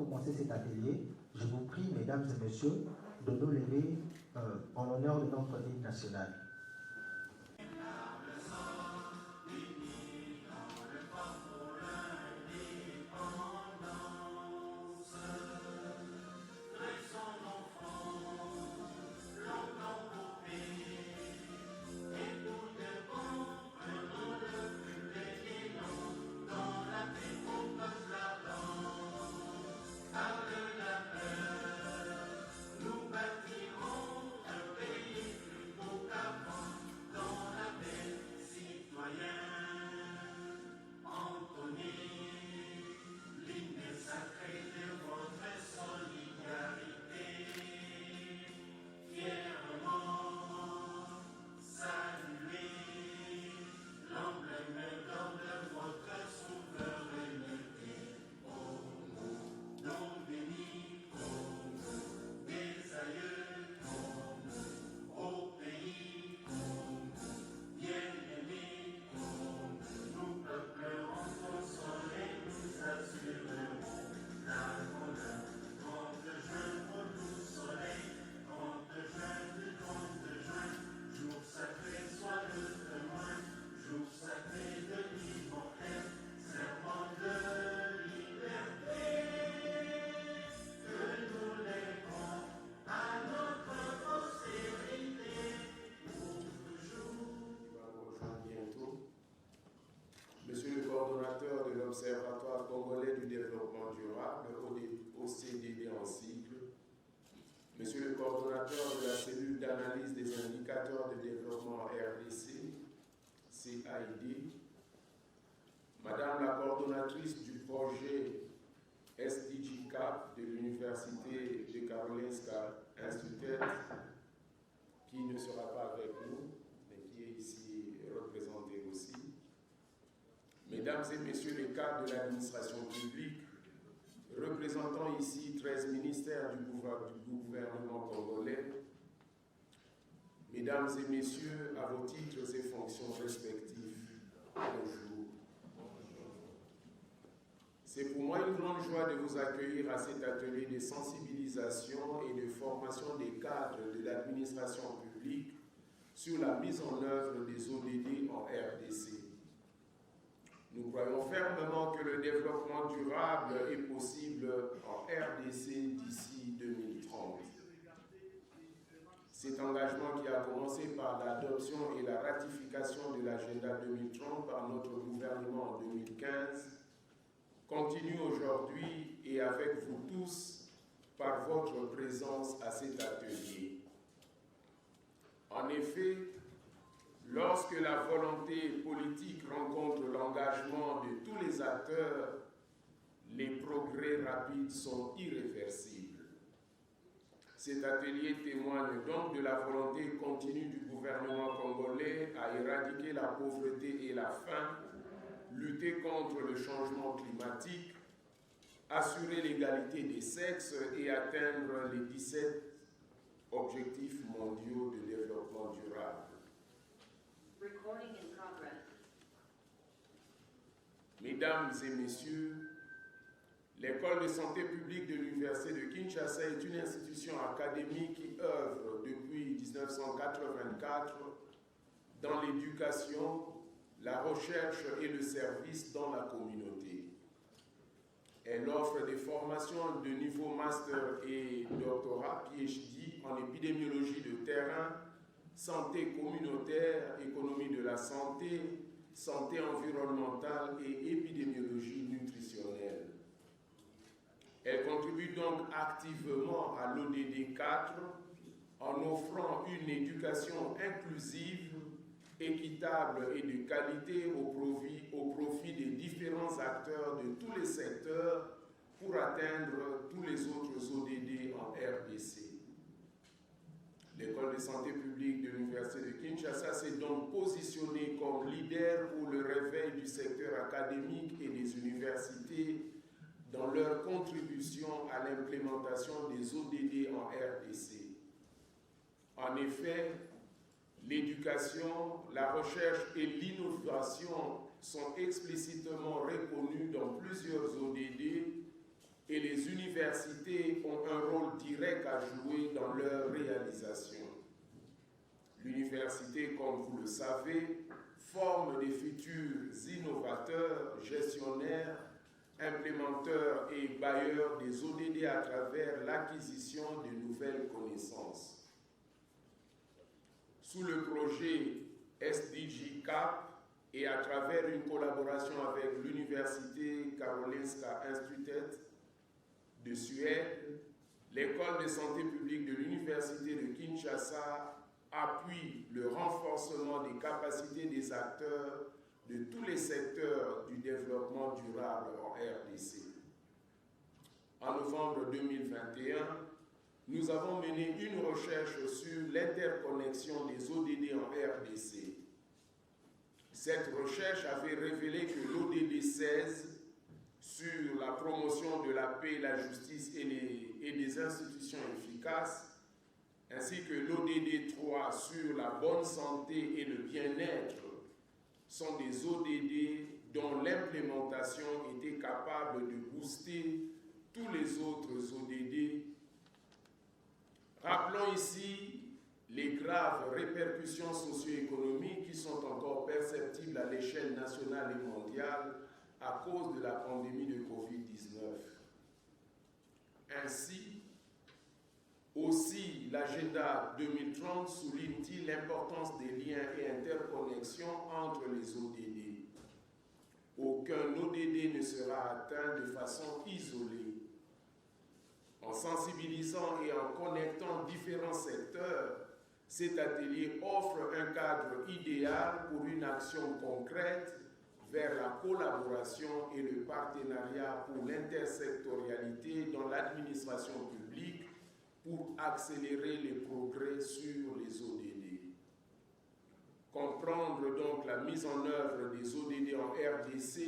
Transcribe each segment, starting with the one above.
commencer cet atelier, je vous prie, mesdames et messieurs, de nous lever en l'honneur de notre hymne national. Monsieur le coordonnateur de l'Observatoire congolais du développement durable, OCDD en sigle, Monsieur le coordonnateur de la cellule d'analyse des indicateurs de développement RDC, CAID, Madame la coordonnatrice du projet SDG CAP de l'Université de Karolinska Institutet, qui ne sera pas avec nous, mais qui est ici représenté aussi, Mesdames et Messieurs les cadres de l'administration publique, représentant ici 13 ministères du gouvernement congolais, Mesdames et Messieurs, à vos titres et fonctions respectifs, bonjour. C'est pour moi une grande joie de vous accueillir à cet atelier de sensibilisation et de formation des cadres de l'administration publique sur la mise en œuvre des ODD en RDC. Nous croyons fermement que le développement durable est possible en RDC d'ici 2030. Cet engagement qui a commencé par l'adoption et la ratification de l'agenda 2030 par notre gouvernement en 2015 continue aujourd'hui et avec vous tous par votre présence à cet atelier. En effet, lorsque la volonté politique rencontre l'engagement de tous les acteurs, les progrès rapides sont irréversibles. Cet atelier témoigne donc de la volonté continue du gouvernement congolais à éradiquer la pauvreté et la faim, lutter contre le changement climatique, assurer l'égalité des sexes et atteindre les 17 objectifs mondiaux de développement durable. Recording in progress. Mesdames et messieurs, l'école de santé publique de l'Université de Kinshasa est une institution académique qui œuvre depuis 1984 dans l'éducation, la recherche et le service dans la communauté. Elle offre des formations de niveau master et doctorat, PhD, en épidémiologie de terrain, santé communautaire, économie de la santé, santé environnementale et épidémiologie nutritionnelle. Elle contribue donc activement à l'ODD 4 en offrant une éducation inclusive, équitable et de qualité au profit des différents acteurs de tous les secteurs pour atteindre tous les autres ODD en RDC. L'école de santé publique de l'Université de Kinshasa s'est donc positionnée comme leader pour le réveil du secteur académique et des universités dans leur contribution à l'implémentation des ODD en RDC. En effet, l'éducation, la recherche et l'innovation sont explicitement reconnues dans plusieurs ODD et les universités clé qu'a joué dans leur réalisation. L'université, comme vous le savez, forme des futurs innovateurs, gestionnaires, implémenteurs et bailleurs des ODD à travers l'acquisition de nouvelles connaissances. Sous le projet SDG CAP et à travers une collaboration avec l'Université Karolinska Institutet de Suède, l'école de santé publique de l'Université de Kinshasa appuie le renforcement des capacités des acteurs de tous les secteurs du développement durable en RDC. En novembre 2021, nous avons mené une recherche sur l'interconnexion des ODD en RDC. Cette recherche avait révélé que l'ODD 16 sur la promotion de la paix, la justice et des institutions efficaces, ainsi que l'ODD 3 sur la bonne santé et le bien-être, sont des ODD dont l'implémentation était capable de booster tous les autres ODD. Rappelons ici les graves répercussions socio-économiques qui sont encore perceptibles à l'échelle nationale et mondiale à cause de la pandémie de Covid-19. Ainsi, aussi, l'agenda 2030 souligne-t-il l'importance des liens et interconnexions entre les ODD. Aucun ODD ne sera atteint de façon isolée. En sensibilisant et en connectant différents secteurs, cet atelier offre un cadre idéal pour une action concrète vers la collaboration et le partenariat pour l'intersectorialité dans l'administration publique pour accélérer les progrès sur les ODD. Comprendre donc la mise en œuvre des ODD en RDC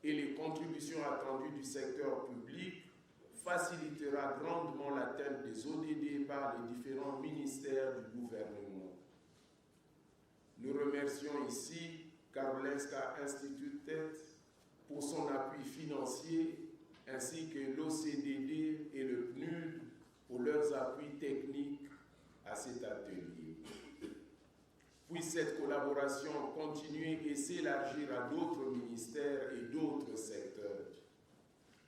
et les contributions attendues du secteur public facilitera grandement l'atteinte des ODD par les différents ministères du gouvernement. Nous remercions ici Karolinska Institutet pour son appui financier ainsi que l'OCDD et le PNUD pour leurs appuis techniques à cet atelier. Puisse cette collaboration continuer et s'élargir à d'autres ministères et d'autres secteurs.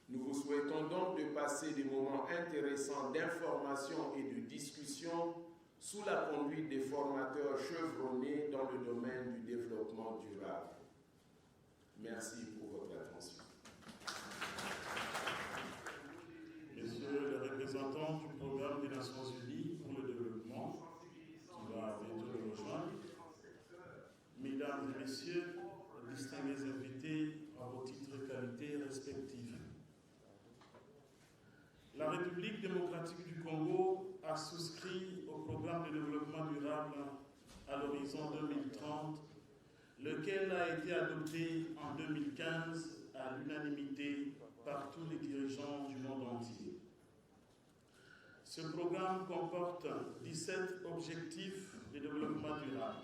Nous vous souhaitons donc de passer des moments intéressants d'information et de discussion sous la conduite des formateurs chevronnés dans le domaine du développement durable. Merci pour votre attention. Monsieur le représentant du programme des Nations Unies pour le développement, qui va bientôt nous rejoindre, mesdames et messieurs, distingués invités à vos titres et qualités respectifs. La République démocratique du Congo a souscrit au programme de développement durable à l'horizon 2030, lequel a été adopté en 2015 à l'unanimité par tous les dirigeants du monde entier. Ce programme comporte 17 objectifs de développement durable.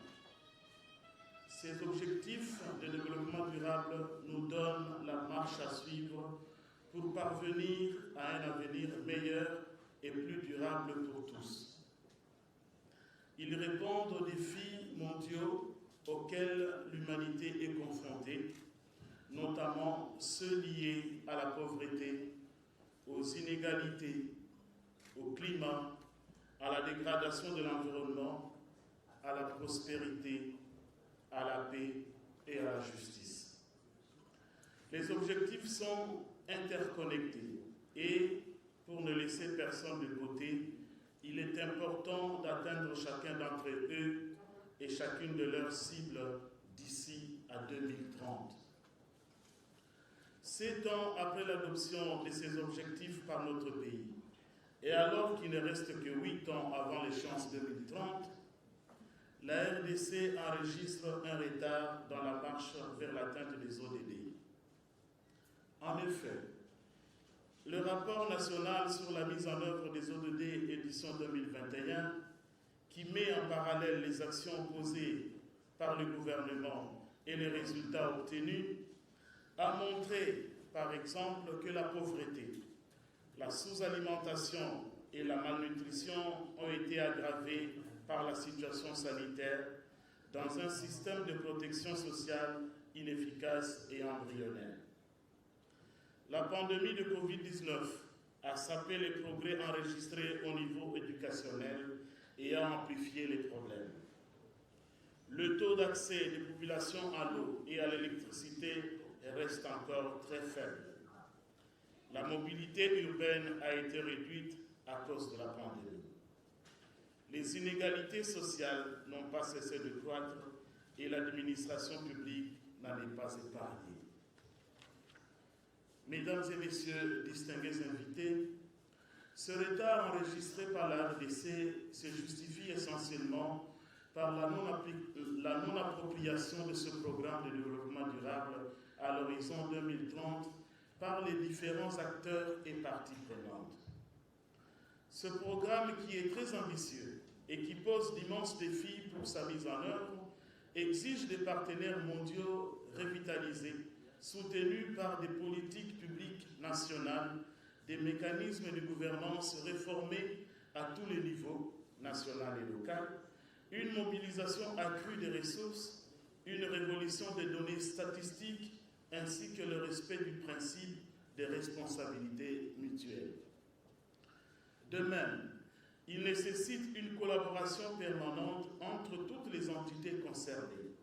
Ces objectifs de développement durable nous donnent la marche à suivre pour parvenir à un avenir meilleur et plus durable pour tous. Ils répondent aux défis mondiaux auxquels l'humanité est confrontée, notamment ceux liés à la pauvreté, aux inégalités, au climat, à la dégradation de l'environnement, à la prospérité, à la paix et à la justice. Les objectifs sont interconnectés et, pour ne laisser personne de côté, il est important d'atteindre chacun d'entre eux et chacune de leurs cibles d'ici à 2030. 7 ans après l'adoption de ces objectifs par notre pays, et alors qu'il ne reste que 8 ans avant l'échéance 2030, la RDC enregistre un retard dans la marche vers l'atteinte des ODD. En effet, le rapport national sur la mise en œuvre des ODD édition 2021, qui met en parallèle les actions posées par le gouvernement et les résultats obtenus, a montré, par exemple, que la pauvreté, la sous-alimentation et la malnutrition ont été aggravées par la situation sanitaire dans un système de protection sociale inefficace et embryonnaire. La pandémie de Covid-19 a sapé les progrès enregistrés au niveau éducationnel et a amplifié les problèmes. Le taux d'accès des populations à l'eau et à l'électricité reste encore très faible. La mobilité urbaine a été réduite à cause de la pandémie. Les inégalités sociales n'ont pas cessé de croître et l'administration publique n'en est pas épargnée. Mesdames et messieurs, distingués invités, ce retard enregistré par la RDC se justifie essentiellement par la non-appropriation de ce programme de développement durable à l'horizon 2030 par les différents acteurs et parties prenantes. Ce programme, qui est très ambitieux et qui pose d'immenses défis pour sa mise en œuvre, exige des partenaires mondiaux revitalisés, soutenus par des politiques publiques nationales, des mécanismes de gouvernance réformés à tous les niveaux, national et local, une mobilisation accrue des ressources, une révolution des données statistiques, ainsi que le respect du principe des responsabilités mutuelles. De même, il nécessite une collaboration permanente entre toutes les entités concernées.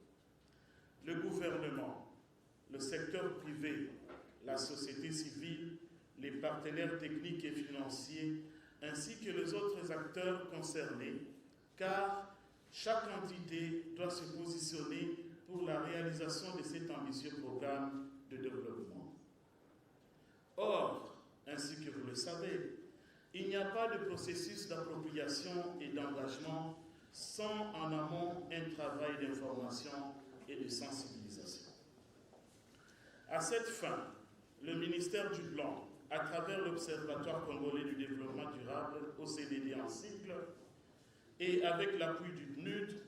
Le gouvernement, le secteur privé, la société civile, les partenaires techniques et financiers, ainsi que les autres acteurs concernés, car chaque entité doit se positionner pour la réalisation de cet ambitieux programme de développement. Or, ainsi que vous le savez, il n'y a pas de processus d'appropriation et d'engagement sans en amont un travail d'information et de sensibilisation. À cette fin, le ministère du Plan, à travers l'Observatoire congolais du développement durable, OCDD en cycle, et avec l'appui du PNUD,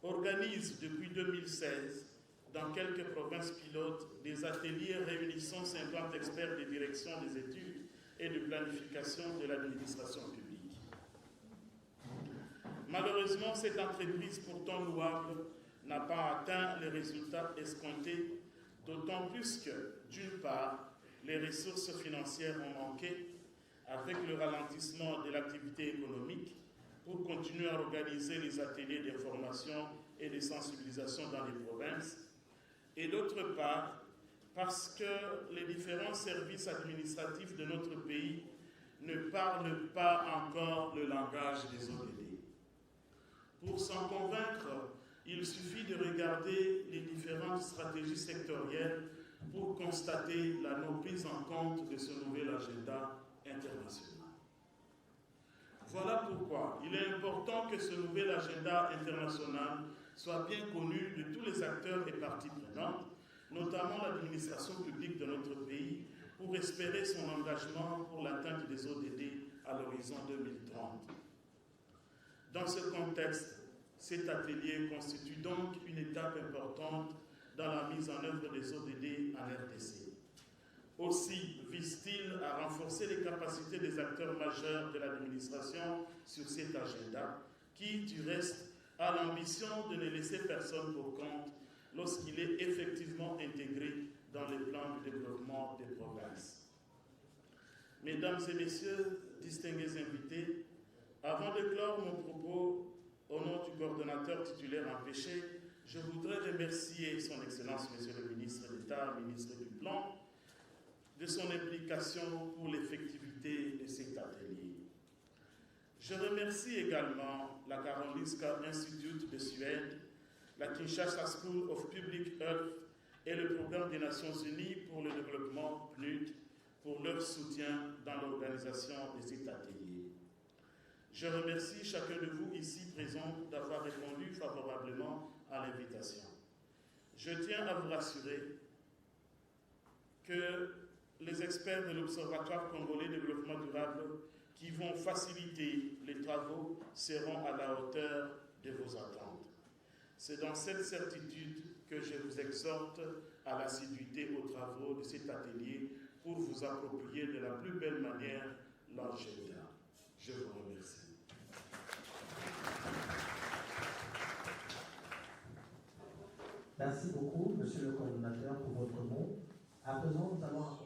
organise depuis 2016, dans quelques provinces pilotes, des ateliers réunissant 50 experts des directions des études et de planification de l'administration publique. Malheureusement, cette entreprise pourtant louable n'a pas atteint les résultats escomptés, d'autant plus que, d'une part, les ressources financières ont manqué avec le ralentissement de l'activité économique pour continuer à organiser les ateliers d'information et de sensibilisation dans les provinces, et d'autre part, parce que les différents services administratifs de notre pays ne parlent pas encore le langage des ODD. Pour s'en convaincre, il suffit de regarder les différentes stratégies sectorielles pour constater la non-prise en compte de ce nouvel agenda international. Voilà pourquoi il est important que ce nouvel agenda international soit bien connu de tous les acteurs et parties prenantes, notamment l'administration publique de notre pays, pour espérer son engagement pour l'atteinte des ODD à l'horizon 2030. Dans ce contexte, cet atelier constitue donc une étape importante dans la mise en œuvre des ODD en RDC. Aussi vise-t-il à renforcer les capacités des acteurs majeurs de l'administration sur cet agenda, qui, du reste, a l'ambition de ne laisser personne pour compte lorsqu'il est effectivement intégré dans les plans de développement des provinces. Mesdames et messieurs, distingués invités, avant de clore mon propos au nom du coordonnateur titulaire empêché, je voudrais remercier son Excellence, Monsieur le ministre d'État, ministre du Plan, de son implication pour l'effectivité de cet atelier. Je remercie également la Karolinska Institute de Suède, la Kinshasa School of Public Health et le Programme des Nations Unies pour le développement PNUD pour leur soutien dans l'organisation de cet atelier. Je remercie chacun de vous ici présents d'avoir répondu favorablement à l'invitation. Je tiens à vous rassurer que les experts de l'Observatoire congolais de développement durable qui vont faciliter les travaux seront à la hauteur de vos attentes. C'est dans cette certitude que je vous exhorte à l'assiduité aux travaux de cet atelier pour vous approprier de la plus belle manière l'agenda. Je vous remercie. Merci beaucoup, monsieur le coordonnateur, pour votre mot. À présent, nous allons...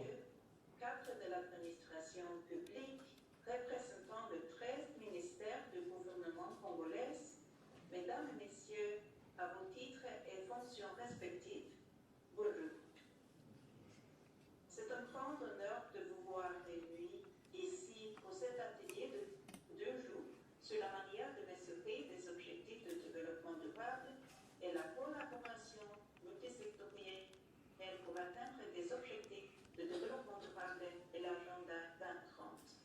Cadre de l'administration publique, représentant de 13 ministères du gouvernement congolais, mesdames et messieurs, à vos titres et fonctions respectives, bonjour. C'est un grand honneur de vous voir réunis ici pour cet atelier de 2 jours sur la manière de mesurer les objectifs de développement durable et la collaboration multisectorielle pour atteindre des objectifs de développement durable et l'agenda 2030.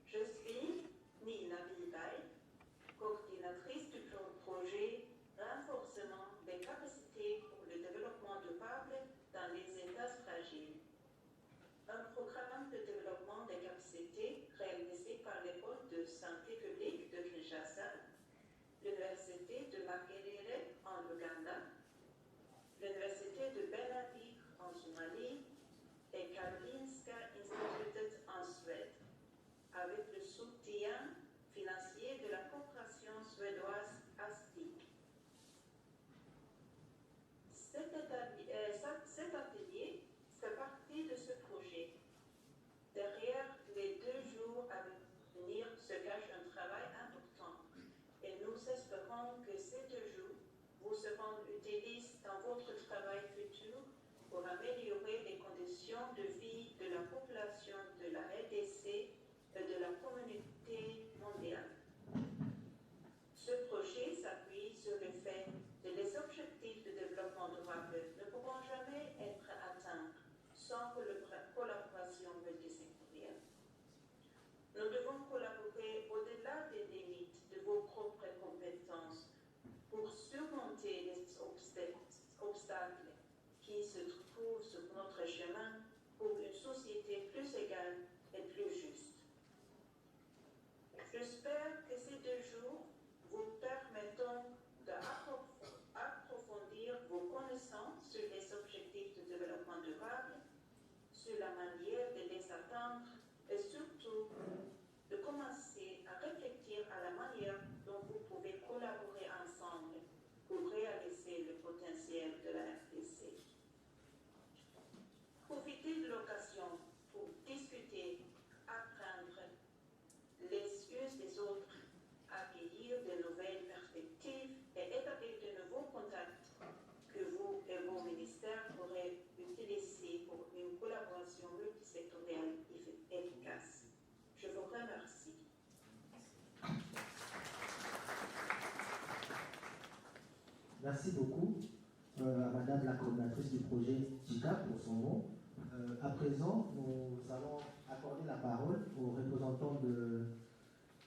Je suis Nina Bilbaï, coordinatrice du projet Renforcement des capacités pour le développement durable dans les États fragiles. Un programme de développement des capacités réalisé par l'école de santé publique de Kinshasa, l'université de Makerere en Ouganda, l'université de Belleville en Somalie et Karolinska Institutet en Suède, avec le soutien financier de la coopération suédoise ASTIC. Cet atelier fait partie de ce projet. Derrière les 2 jours à venir se cache un travail important et nous espérons que ces 2 jours vous seront utiles dans votre travail futur pour améliorer les conditions de vie de la population de la RDC et de la communauté mondiale. Ce projet s'appuie sur le fait que les objectifs de développement durable ne pourront jamais être atteints sans collaboration multisectorielle. Nous devons collaborer au-delà des limites de vos propres compétences pour surmonter les obstacles qui se trouvent sur notre chemin pour une société plus égale et plus juste. J'espère que ces 2 jours vous permettront d'approfondir vos connaissances sur les objectifs de développement durable, sur la manière de les atteindre et surtout de commencer à réfléchir à la manière dont vous pouvez collaborer ensemble pour réaliser le potentiel de la RDC. Profitez de l'occasion pour discuter, apprendre les uns des autres, accueillir de nouvelles perspectives et établir de nouveaux contacts que vous et vos ministères pourraient utiliser pour une collaboration multisectorielle efficace. Je vous remercie. Merci beaucoup à Madame la coordinatrice du projet JICA pour son mot. À présent, nous allons accorder la parole au représentant du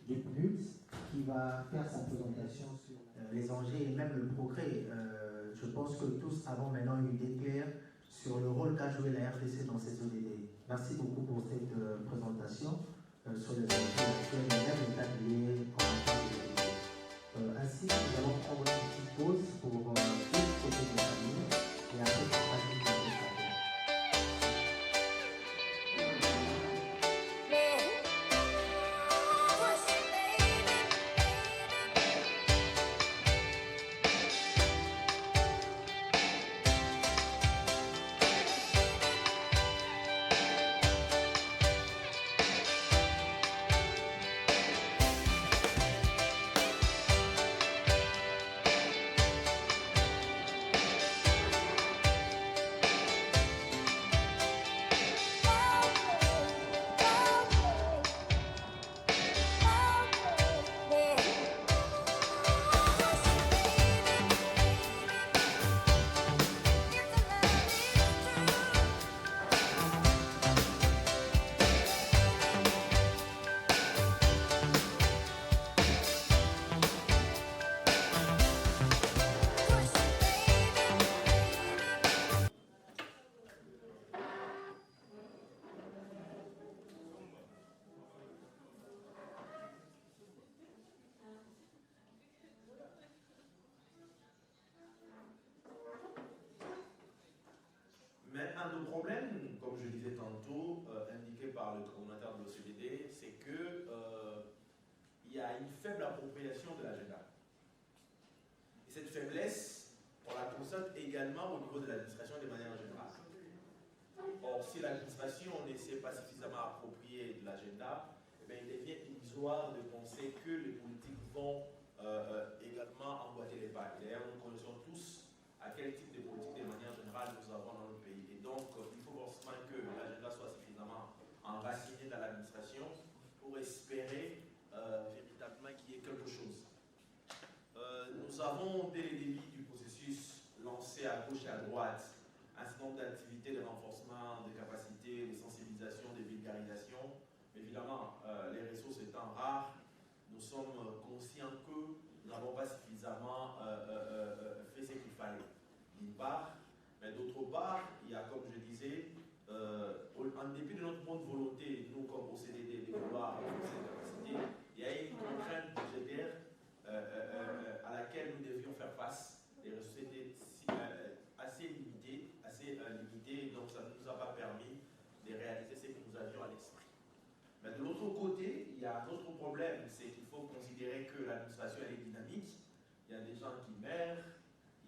PNUDS qui va faire sa présentation sur les enjeux et même le progrès. Je pense que tous avons maintenant une idée claire sur le rôle qu'a joué la RDC dans ces ODD. Merci beaucoup pour cette présentation sur les enjeux actuels et même les ateliers en matière de ODD. Ainsi, nous allons prendre une petite pause pour côté de famille et après partager notre travail. Mais un des problèmes, comme je disais tantôt, indiqué par le coordonnateur de l'OCDD, c'est que y a une faible appropriation de l'agenda. Et cette faiblesse, on la constate également au niveau de l'administration de manière générale. Or, si l'administration ne s'est pas suffisamment appropriée de l'agenda, eh bien, il devient illusoire de penser que les politiques vont également emboîter les pas. D'ailleurs, nous connaissons tous à quel type de politique de manière générale nous avons dans notre pays. Et donc, il faut forcément que l'agenda soit suffisamment enraciné dans l'administration pour espérer véritablement qu'il y ait quelque chose. Nous avons, dès le début du processus, lancé à gauche et à droite un certain nombre d'activités de renforcement des capacités, de sensibilisation, de vulgarisation. Évidemment, les ressources étant rares, nous sommes conscients que nous n'avons pas suffisamment fait ce qu'il fallait. D'une part, mais d'autre part, il y a, comme je disais, en dépit de notre bonne volonté, nous comme OCDD, de vouloir renforcer les capacités, il y a une contrainte budgétaire à laquelle nous devions faire face. Les ressources étaient assez limitées, et donc ça ne nous a pas permis de réaliser ce que nous avions à l'esprit. Mais de l'autre côté, il y a un autre problème, c'est qu'il faut considérer que l'administration est dynamique. Il y a des gens qui meurent,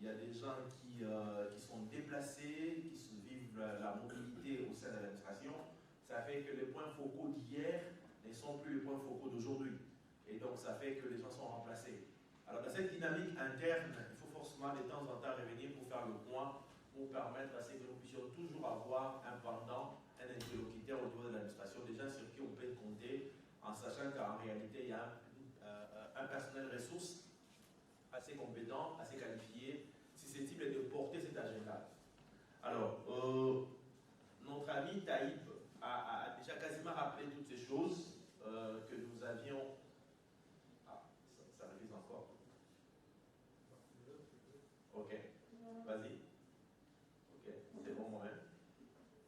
il y a des gens qui sont déplacés, qui vivent la mobilité au sein de l'administration. Ça fait que les points focaux d'hier ne sont plus les points focaux d'aujourd'hui. Et donc ça fait que les gens sont remplacés. Alors dans cette dynamique interne, il faut forcément de temps en temps revenir pour faire le point, pour permettre à ce que nous puissions toujours avoir un pendant, un interlocuteur au niveau de l'administration, des gens sur qui on peut compter, en sachant qu'en réalité, il y a un personnel ressource assez compétent, assez qualifié, susceptible de porter cet agenda. Alors, notre ami Taïb a déjà quasiment rappelé toutes ces choses que nous avions. Ah, ça révise encore. Ok, vas-y. Ok, c'est bon moi-même.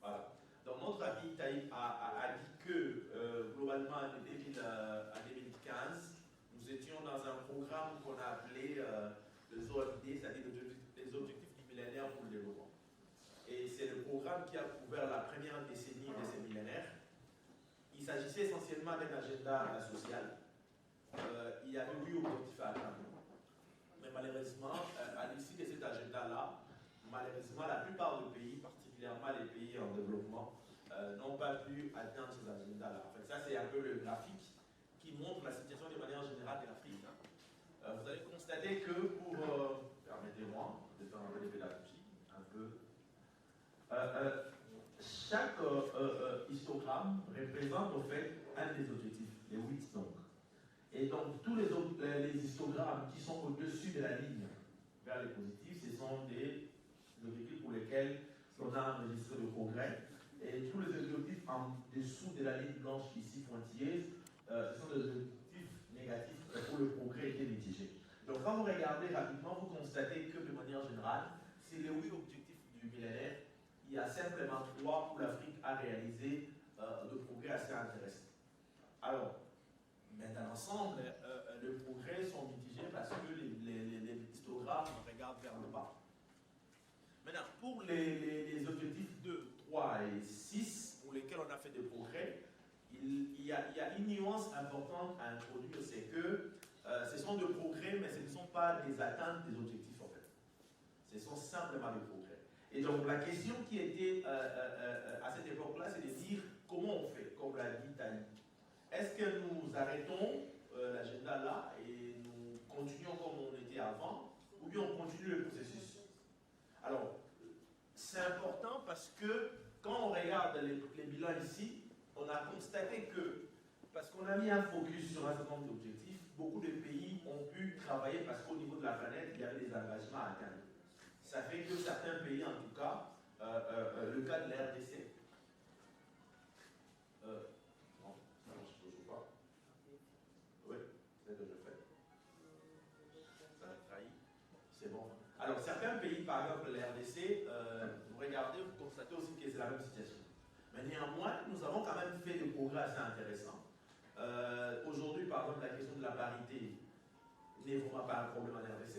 Voilà. Donc, notre ami Taïb a dit que globalement, en 2015, nous étions dans un programme qu'on a appelé les OMD, c'est-à-dire les objectifs du millénaire pour le développement. Et c'est le programme qui a couvert la première décennie de ces millénaires. Il s'agissait essentiellement d'un agenda social. Il y avait 8 objectifs à atteindre. Mais malheureusement, à l'issue de cet agenda-là, malheureusement, la plupart des pays, particulièrement les pays en développement, n'ont pas pu atteindre ces agendas-là. En fait, ça, c'est un peu le graphique qui montre la situation de manière générale de l'Afrique. Vous allez constater que pour, permettez-moi de faire un peu de pédagogie, un peu, chaque histogramme représente en fait un des objectifs, les 8 donc. Et donc tous les histogrammes qui sont au-dessus de la ligne vers les positifs, ce sont des objectifs pour lesquels on a enregistré le progrès. Et tous les objectifs en dessous de la ligne blanche ici pointilleuse, ce sont des objectifs négatifs où le progrès était mitigé. Donc quand vous regardez rapidement, vous constatez que de manière générale, c'est les 8 objectifs du millénaire, il y a simplement 3 où l'Afrique a réalisé de progrès assez intéressant. Alors, mais dans l'ensemble, les progrès sont mitigés parce que les histogrammes regardent vers le bas. Maintenant, pour les objectifs 2, 3 et 6, pour lesquels on a fait des progrès, il y a une nuance importante à introduire, c'est que ce sont des progrès, mais ce ne sont pas des atteintes des objectifs en fait. Ce sont simplement des progrès. Et donc la question qui était à cette époque-là, c'est de dire comment on fait, comme l'a dit Tani. Est-ce que nous arrêtons l'agenda là et nous continuons comme on était avant, ou bien on continue le processus? Alors, c'est important parce que quand on regarde les bilans ici, on a constaté que, parce qu'on a mis un focus sur un certain nombre d'objectifs, beaucoup de pays ont pu travailler parce qu'au niveau de la planète, il y avait des engagements à atteindre. Ça fait que certains pays, en tout cas, le cas de la RDC, non, ça marche toujours pas. Oui, c'est ce que je fais. Ça m'a trahi. C'est bon. Alors, certains pays, par exemple la RDC, vous regardez, vous constatez aussi que c'est la même situation. Mais néanmoins, nous avons quand même fait des progrès assez intéressants. Aujourd'hui, par exemple, la question de la parité n'est vraiment pas un problème en RDC.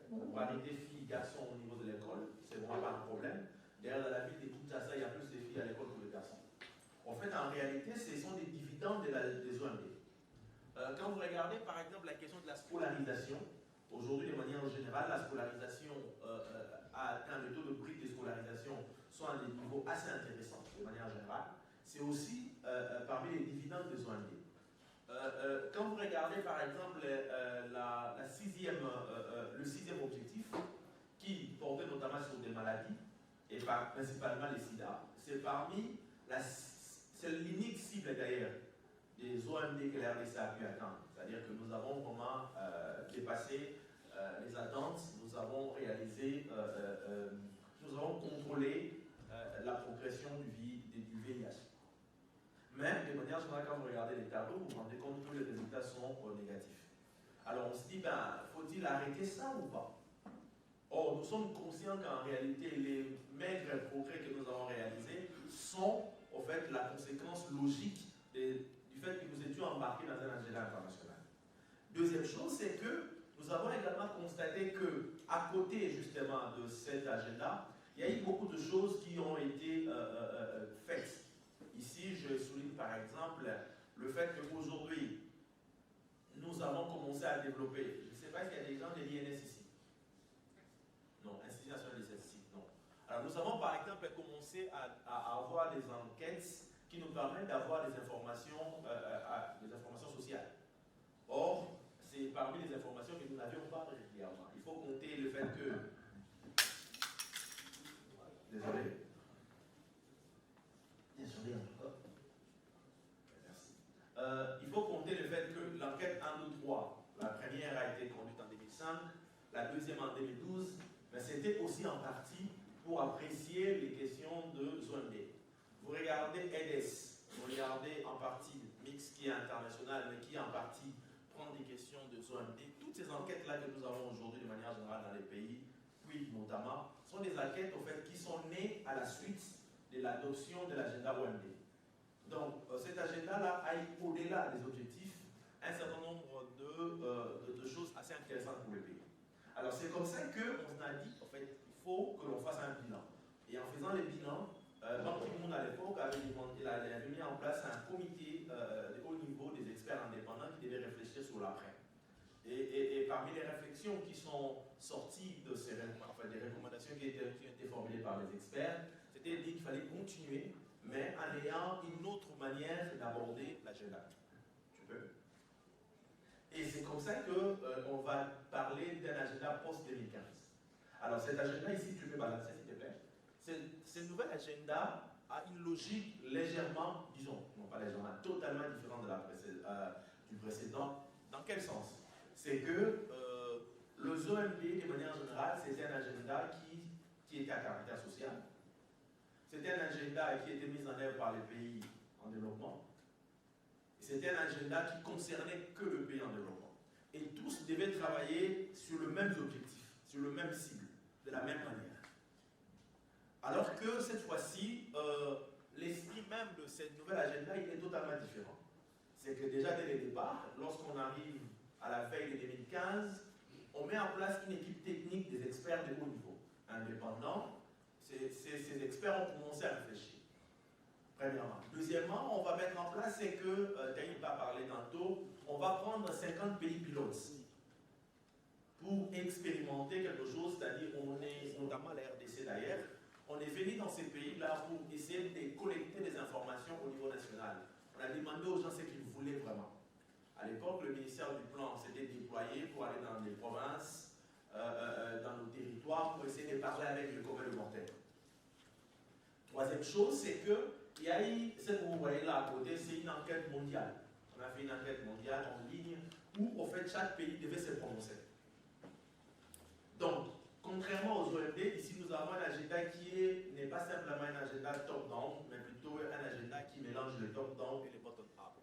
La parité filles-garçons au niveau de l'école, c'est vraiment pas un problème. D'ailleurs, dans la ville de Kinshasa, il y a plus de filles à l'école que de garçons. En fait, en réalité, ce sont des dividendes des OMD. Quand vous regardez par exemple la question de la scolarisation, aujourd'hui de manière générale, la scolarisation a atteint le taux de prix de scolarisation sont à des niveaux assez intéressants de manière générale. C'est aussi parmi les dividendes des ONG. Quand vous regardez par exemple le sixième objectif, qui portait notamment sur des maladies, et principalement les sida, c'est l'unique cible d'ailleurs des OMD que la RDC a pu atteindre. C'est-à-dire que nous avons vraiment dépassé les attentes, nous avons réalisé, nous avons contrôlé la progression du VIH. Mais de manière générale, quand vous regardez les tableaux, vous vous rendez compte que les résultats sont négatifs. Alors on se dit, faut-il arrêter ça ou pas? Or, nous sommes conscients qu'en réalité, les maigres progrès que nous avons réalisés sont, en fait, la conséquence logique du fait que nous étions embarqués dans un agenda international. Deuxième chose, c'est que nous avons également constaté que, à côté justement de cet agenda, il y a eu beaucoup de choses qui ont été faites. Ici, je souligne par exemple le fait qu'aujourd'hui, nous avons commencé à développer, je ne sais pas s'il y a des gens de l'INS ici. Non, Institut national des statistiques, non. Alors nous avons par exemple commencé à avoir des enquêtes qui nous permettent d'avoir des informations sociales. Or, c'est parmi les informations que nous n'avions pas régulièrement. Il faut compter le fait que... Désolé. Désolé en tout cas. Merci. Il faut compter le fait que l'enquête 1, 2, 3, la première a été conduite en 2005, la deuxième en 2012, mais c'était aussi en partie pour apprécier les questions de zone D. Vous regardez EDES, vous regardez en partie MIX qui est international, mais qui en partie prend des questions de zone D. Toutes ces enquêtes-là que nous avons aujourd'hui de manière générale dans les pays, puis notamment, sont des enquêtes au fait, qui sont nées à la suite de l'adoption de l'agenda OMD. Donc cet agenda-là a eu au-delà des objectifs un certain nombre de choses assez intéressantes pour le pays. Alors c'est comme ça qu'on a dit, en fait, il faut que l'on fasse un bilan. Et en faisant les bilans, Ban Ki-moon à l'époque avait mis en place un comité de haut niveau des experts indépendants qui devait réfléchir sur l'après. Et parmi les réflexions qui sont sorties de ces des recommandations qui ont été formulées par les experts, c'était dit qu'il fallait continuer, mais en ayant une autre manière d'aborder l'agenda. Tu peux? Et c'est comme ça qu'on va parler d'un agenda post-2015. Alors cet agenda ici, tu peux balancer s'il te plaît. Ce nouvel agenda a une logique légèrement, disons, non pas légèrement, totalement différente du précédent. Dans quel sens? C'est que le OMD, de manière générale, c'était un agenda qui était à caractère social. C'était un agenda qui était mis en œuvre par les pays en développement. C'était un agenda qui concernait que le pays en développement. Et tous devaient travailler sur le même objectif, sur le même cible, de la même manière. Alors que cette fois-ci, l'esprit même de ce nouvel agenda, il est totalement différent. C'est que déjà dès le départ, lorsqu'on arrive à la veille de 2015, on met en place une équipe technique des experts de haut niveau, indépendants. Ces experts ont commencé à réfléchir. Premièrement. Deuxièmement, on va mettre en place, c'est que, Taïb a parlé tantôt, on va prendre 50 pays pilotes pour expérimenter quelque chose, c'est-à-dire on est, notamment la RDC d'ailleurs, on est venu dans ces pays-là pour essayer de collecter des informations au niveau national. On a demandé aux gens ce qu'ils voulaient vraiment. À l'époque, le ministère du Plan s'était déployé pour aller dans les provinces, dans nos territoires, pour essayer de parler avec le commun mortel. Troisième chose, c'est qu'il y a eu, ce que vous voyez là à côté, c'est une enquête mondiale. On a fait une enquête mondiale en ligne où, en fait, chaque pays devait se prononcer. Donc, contrairement aux OMD, ici nous avons un agenda qui n'est pas simplement un agenda top-down, mais plutôt un agenda qui mélange le top-down et le bottom-up.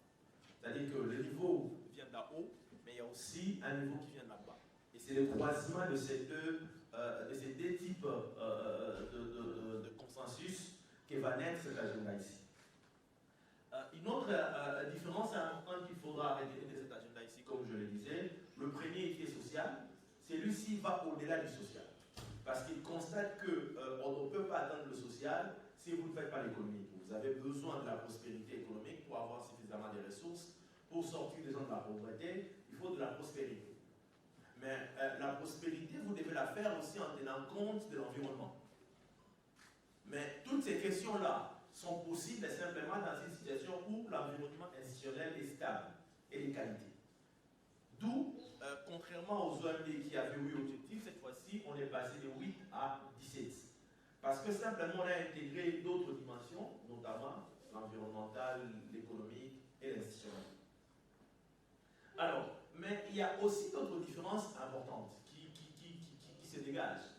C'est-à-dire que le niveau vient d'en haut, mais il y a aussi un niveau qui vient de là-bas. Et c'est le croisement de ces deux types de consensus que va naître cet agenda ici. Une autre différence importante qu'il faudra retenir de cet agenda ici, comme je le disais, le premier qui est social, celui-ci va au-delà du social. Parce qu'il constate qu'on ne peut pas atteindre le social si vous ne faites pas l'économie. Vous avez besoin de la prospérité économique pour avoir suffisamment de ressources pour sortir des gens de la pauvreté, il faut de la prospérité. Mais la prospérité, vous devez la faire aussi en tenant compte de l'environnement. Mais toutes ces questions-là sont possibles simplement dans une situation où l'environnement institutionnel est stable et de qualité. D'où, contrairement aux OMD qui avaient 8 objectifs, cette fois-ci, on est passé de 8 à 17. Parce que simplement, on a intégré d'autres dimensions, notamment l'environnemental, l'économique et l'institutionnel. Alors, mais il y a aussi d'autres différences importantes qui se dégagent.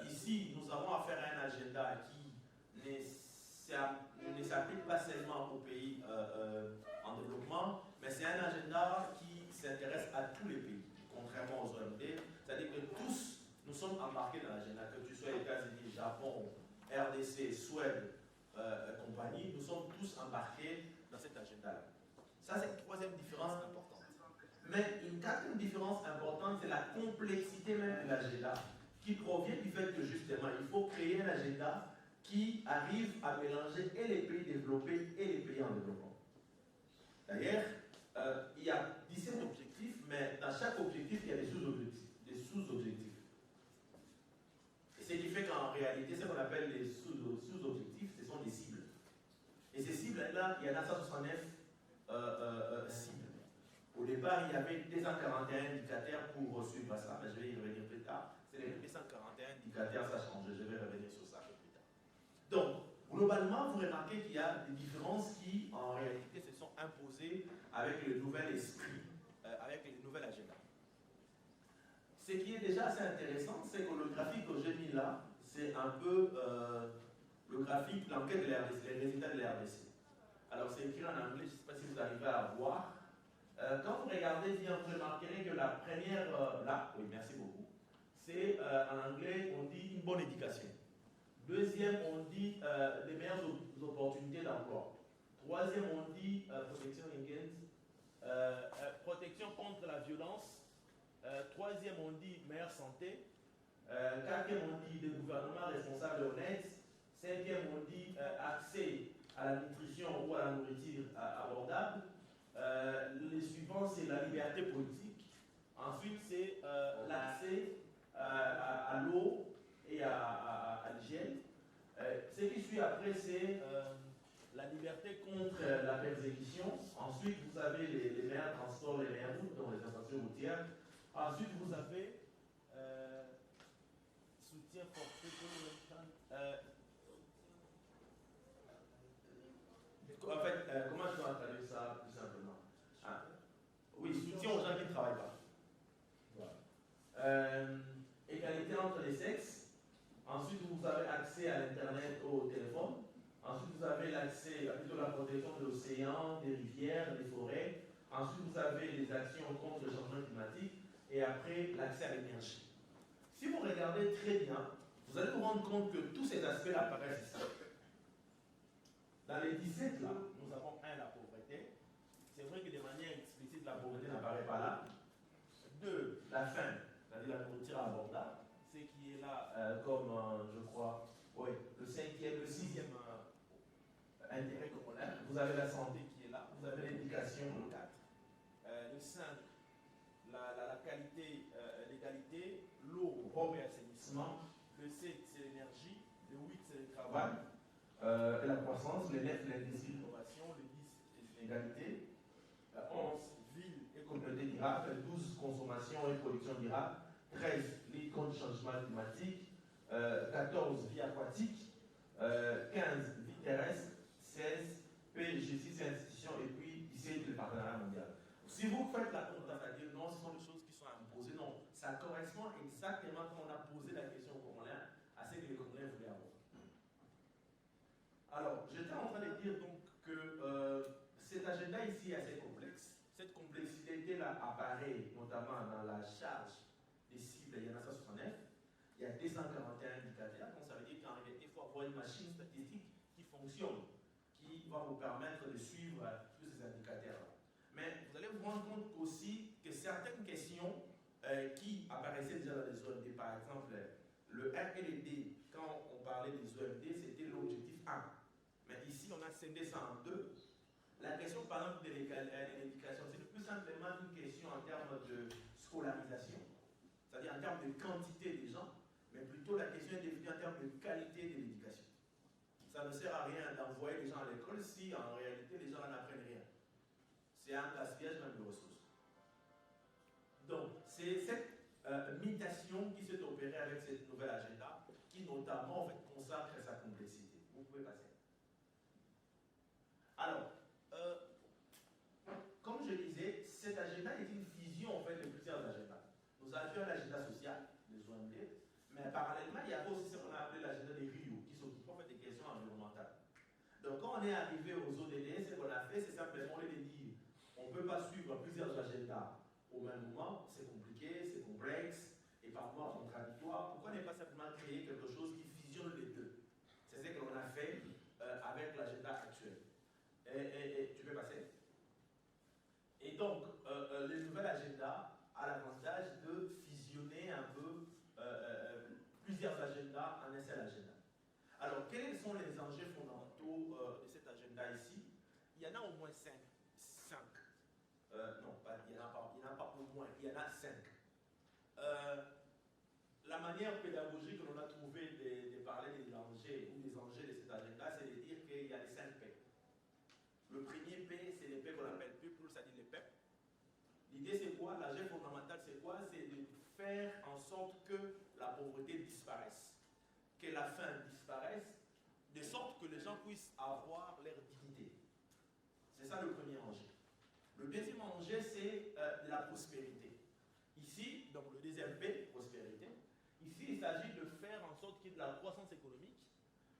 Ici, nous avons affaire à un agenda qui ne s'applique pas seulement aux pays en développement, mais c'est un agenda qui s'intéresse à tous les pays, contrairement aux OMD. C'est-à-dire que tous, nous sommes embarqués dans l'agenda, que tu sois États-Unis, Japon, RDC, Suède, compagnie, nous sommes tous embarqués dans cet agenda-là. Ça, c'est une troisième différence importante. Mais une quatrième différence importante, c'est la complexité même de l'agenda, qui provient du fait que justement, il faut créer un agenda qui arrive à mélanger et les pays développés et les pays en développement. D'ailleurs, il y a 17 objectifs, mais dans chaque objectif, il y a des sous-objectifs. Et ce qui fait qu'en réalité, ce qu'on appelle les sous-objectifs, ce sont des cibles. Et ces cibles-là, il y en a 169 cibles. Au départ, il y avait 241 indicateurs pour suivre ça, mais je vais y revenir plus tard. C'est les 241 indicateurs, ça change, je vais revenir sur ça plus tard. Donc, globalement, vous remarquez qu'il y a des différences qui, en réalité, se sont imposées avec le nouvel esprit, avec le nouvel agenda. Ce qui est déjà assez intéressant, c'est que le graphique que j'ai mis là, c'est un peu le graphique, l'enquête de l'RDC, les résultats de l'RDC. Alors, c'est écrit en anglais, je ne sais pas si vous arrivez à voir. Quand vous regardez bien, vous remarquerez que la première, là, oui, merci beaucoup, c'est en anglais, on dit une bonne éducation. Deuxième, on dit les meilleures opportunités d'emploi. Troisième, on dit protection contre la violence. Troisième, on dit meilleure santé. Quatrième, on dit des gouvernements responsables et honnêtes. Cinquième, on dit accès à la nutrition ou à la nourriture abordable. Les suivants, c'est la liberté politique. Ensuite, c'est l'accès à l'eau et à l'hygiène. Ce qui suit après, c'est la liberté contre la persécution. Ensuite, vous avez les meilleurs transports, les meilleures routes, donc les infrastructures routières. Ensuite, vous avez soutien forfait en fait, comment je dois traduire ça plus simplement? Oui, soutien aux gens qui ne travaillent pas. Voilà. Égalité entre les sexes. Ensuite, vous avez accès à l'Internet, au téléphone. Ensuite, vous avez l'accès à plutôt la protection de l'océan, des rivières, des forêts. Ensuite, vous avez les actions contre le changement climatique. Et après, l'accès à l'énergie. Si vous regardez très bien, vous allez vous rendre compte que tous ces aspects-là apparaissent ici. Dans les 17 là, nous avons la pauvreté. C'est vrai que de manière explicite, la pauvreté n'apparaît pas là. 2, la faim, c'est-à-dire la nourriture abordable. Ce qui est là comme, je crois, oui, le 6e intérêt commun. Vous avez la santé qui est là. Vous avez l'éducation, le 4. Le 5, la qualité, l'égalité. L'eau, propre et assainissement. Le 7, c'est l'énergie. Le 8, c'est le travail. Et la croissance, le 9, l'industrie, l'innovation, le 10, l'égalité, 11, ville et communauté durable, 12, consommation et production durable, 13, lutte contre le changement climatique, 14, vie aquatique, 15, vie terrestre, 16, paix, justice et institutions, et puis 17, le partenariat mondial. Si vous faites la compte, c'est-à-dire non, ce sont des choses qui sont imposées, non, ça correspond exactement comme on a posé la question au Congolais, à ce que les Congolais voulaient avoir. Alors, j'étais en train de dire donc que cet agenda ici est assez complexe. Cette complexité-là apparaît notamment dans la charge des cibles, il y en a 169. Il y a 241 indicateurs, donc ça veut dire qu'en réalité, il faut avoir une machine statistique qui fonctionne, qui va vous permettre de suivre tous ces indicateurs-là. Mais vous allez vous rendre compte aussi que certaines questions qui apparaissaient déjà dans les OMD, par exemple, le R et le D, quand on parlait des OMD, c'était l'objectif 1. Mais ici, on a scindé ça en 2. La question, par exemple, de l'éducation en termes de scolarisation, c'est-à-dire en termes de quantité des gens, mais plutôt la question est définie en termes de qualité de l'éducation. Ça ne sert à rien d'envoyer les gens à l'école si en réalité les gens n'apprennent rien. C'est un gaspillage même de ressources. Donc, c'est cette mutation qui s'est opérée avec cette nouvelle agenda qui notamment en fait, consacre sa complexité. Vous pouvez passer. Alors, comme je disais, cet agenda est une fusion en fait, de plusieurs agendas. Nous avions l'agenda social, les OMD, mais parallèlement, il y avait aussi ce qu'on a appelé l'agenda des Rio, qui s'occupe en fait des questions environnementales. Donc, quand on est arrivé aux ODD, ce qu'on a fait, c'est simplement de dire on ne peut pas suivre plusieurs agendas au même moment, c'est compliqué, c'est complexe, et parfois contradictoire. Pourquoi ne pas simplement créer quelque chose qui fusionne les deux? C'est ce que l'on a fait avec l'agenda actuel. Et tu peux passer? Et donc, le nouvel agenda a l'avantage de fusionner un peu plusieurs agendas en un seul agenda. Alors, quels sont les enjeux fondamentaux de cet agenda ici? Il y en a au moins 5. Non, il n'y en a pas au moins, il y en a 5. La manière pédagogique que l'on a trouvé de parler des dangers ou des enjeux de cet agenda, c'est de dire qu'il y a les 5 P. Le premier P, c'est les P qu'on appelle people, c'est-à-dire les PEP. L'idée, c'est quoi? L'enjeu fondamental, c'est quoi? C'est de faire en sorte que la pauvreté disparaisse, que la faim disparaisse, de sorte que les gens puissent avoir leur dignité. C'est ça le premier enjeu. Le deuxième enjeu, c'est la prospérité. Ici, donc le deuxième P, prospérité, ici, il s'agit de faire en sorte qu'il y ait de la croissance économique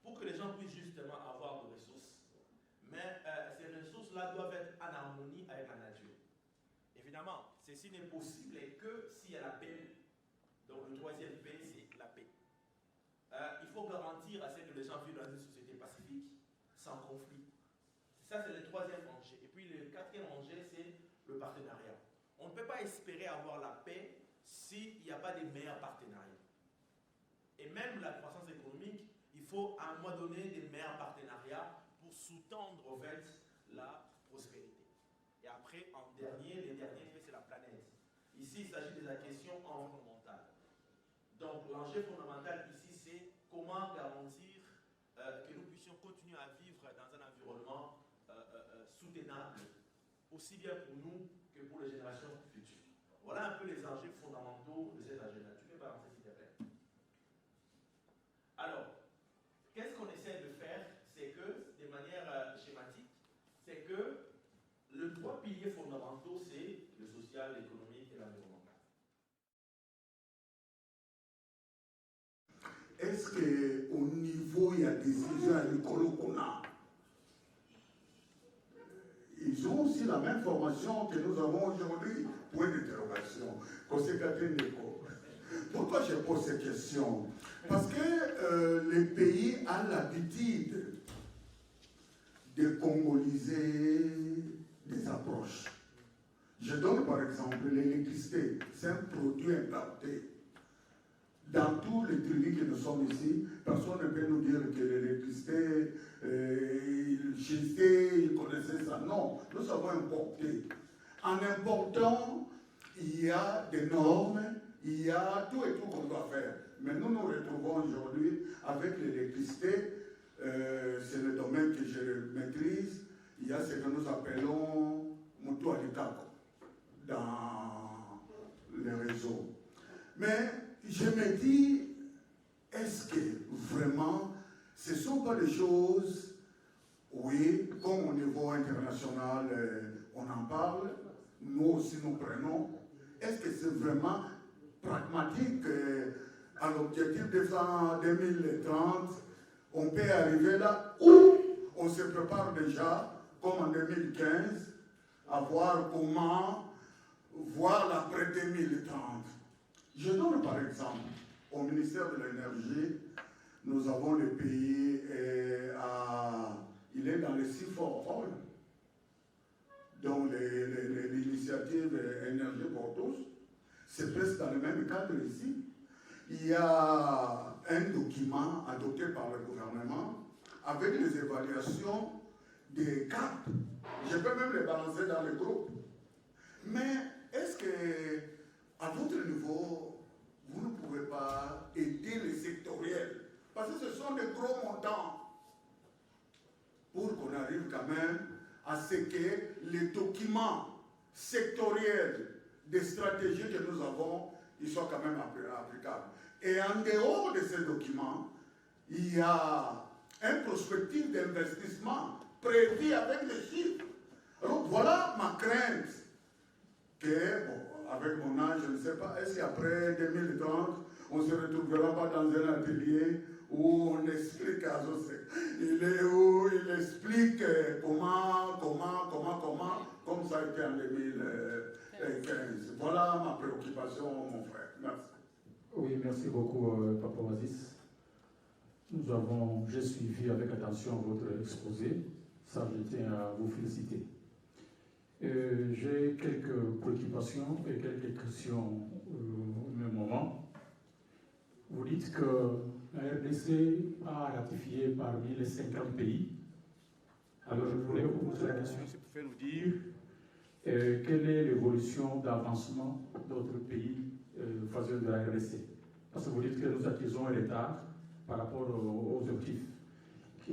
pour que les gens puissent justement avoir des ressources. Mais ces ressources-là doivent être en harmonie avec la nature. Évidemment, ceci n'est possible que s'il y a la paix. Donc le troisième P, c'est la paix. Il faut garantir à ce que les gens vivent dans une société pacifique, sans conflit. Ça, c'est le troisième enjeu. Et puis le quatrième enjeu, c'est le partenariat. On ne peut pas espérer avoir la paix s'il n'y a pas de meilleurs partenariats. Et même la croissance économique, il faut à un moment donné des meilleurs partenariats pour sous-tendre en fait la prospérité. Et après, en dernier, les derniers faits, c'est la planète. Ici, il s'agit de la question environnementale. Donc, l'enjeu fondamental ici, c'est comment garantir que nous puissions continuer à vivre dans un environnement soutenable, aussi bien pour nous que pour les générations futures. Voilà un peu les enjeux fondamentaux de cet agenda. Tu peux balancer, s'il te plaît. Alors, qu'est-ce qu'on essaie de faire? C'est que, de manière schématique, c'est que les 3 piliers fondamentaux, c'est le social, l'économique et l'environnemental. Est-ce qu'au niveau, il y a des décisions à l'école qu'on a? Ils ont aussi la même formation que nous avons aujourd'hui. Point d'interrogation. Pourquoi je pose cette question? Parce que les pays ont l'habitude de congoliser des approches. Je donne par exemple l'électricité. C'est un produit importé. Dans tous les tribus que nous sommes ici, personne ne peut nous dire que l'électricité, ils connaissaient ça. Non, nous avons importé. En important, il y a des normes, il y a tout et tout qu'on doit faire. Mais nous nous retrouvons aujourd'hui avec l'électricité, c'est le domaine que je maîtrise. Il y a ce que nous appelons Mutu Alitako dans les réseaux. Mais je me dis, est-ce que vraiment, ce ne sont pas des choses, oui, comme au niveau international, on en parle, nous aussi nous prenons, est-ce que c'est vraiment pragmatique à l'objectif de 2030, on peut arriver là où on se prépare déjà, comme en 2015, à voir comment voir l'après 2030. Je donne par exemple, au ministère de l'Énergie, nous avons le pays, il est dans les 6 forts, donc l'initiative Énergie pour tous, c'est presque dans le même cadre ici. Il y a un document adopté par le gouvernement avec les évaluations des caps. Je peux même les balancer dans le groupe. Mais est-ce qu'à votre niveau, vous ne pouvez pas aider les sectoriels? Parce que ce sont de gros montants pour qu'on arrive quand même à ce que les documents sectoriels des stratégies que nous avons, ils soient quand même applicables. Et en dehors de ces documents, il y a un prospectif d'investissement prévu avec des chiffres. Alors voilà ma crainte que, bon, avec mon âge, je ne sais pas, est-ce qu'après 2030, on ne se retrouvera pas dans un atelier où on explique à José, il est où, il explique comment, comme ça a été en 2015. Voilà ma préoccupation, mon frère. Merci. Oui, merci beaucoup, Papa Oasis. J'ai suivi avec attention votre exposé. Ça, je tiens à vous féliciter. J'ai quelques préoccupations et quelques questions au même moment. Vous dites que la RDC a ratifié parmi les 50 pays. Alors, je voulais vous poser la question, si vous pouvez nous dire quelle est l'évolution d'avancement d'autres pays faisant de la RDC. Parce que vous dites que nous accusons un retard par rapport aux objectifs.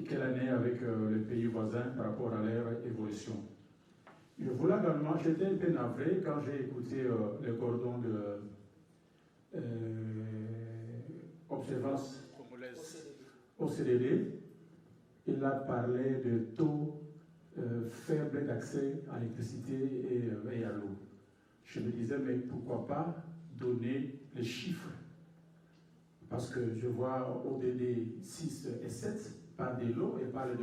Quelle année avec les pays voisins par rapport à leur évolution? Je voulais également, j'étais un peu navré quand j'ai écouté les cordons de observance OCDE. Il a parlé de taux faibles d'accès à l'électricité et à l'eau. Je me disais, mais pourquoi pas donner les chiffres? Parce que je vois ODD 6 et 7 parle de l'eau et parle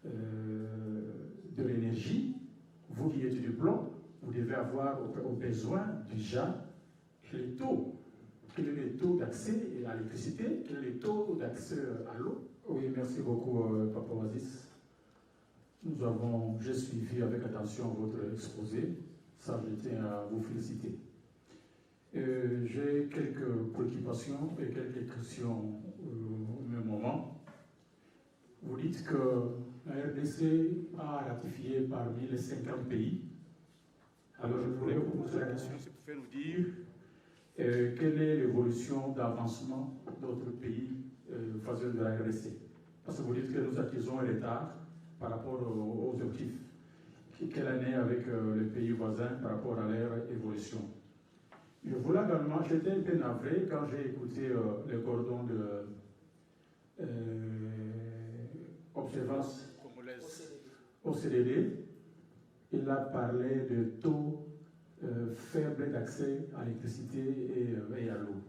de l'énergie. Vous qui êtes du plomb, vous devez avoir au besoin déjà les taux. Quel est le taux d'accès à l'électricité? Quel est le taux d'accès à l'eau? Oui, merci beaucoup, Papa Oasis. J'ai suivi avec attention votre exposé. Ça, je tiens à vous féliciter. J'ai quelques préoccupations et quelques questions au même moment. Vous dites que la RDC a ratifié parmi les 50 pays. Alors, je voulais vous poser la question, si vous pouvez nous dire quelle est l'évolution d'avancement d'autres pays faisant de la RDC. Parce que vous dites que nous accusons un retard par rapport aux objectifs. Quelle année avec les pays voisins par rapport à leur évolution? Je voulais également, j'étais un peu navré quand j'ai écouté les cordons de observance OCDE. Il a parlé de taux faibles d'accès à l'électricité et à l'eau.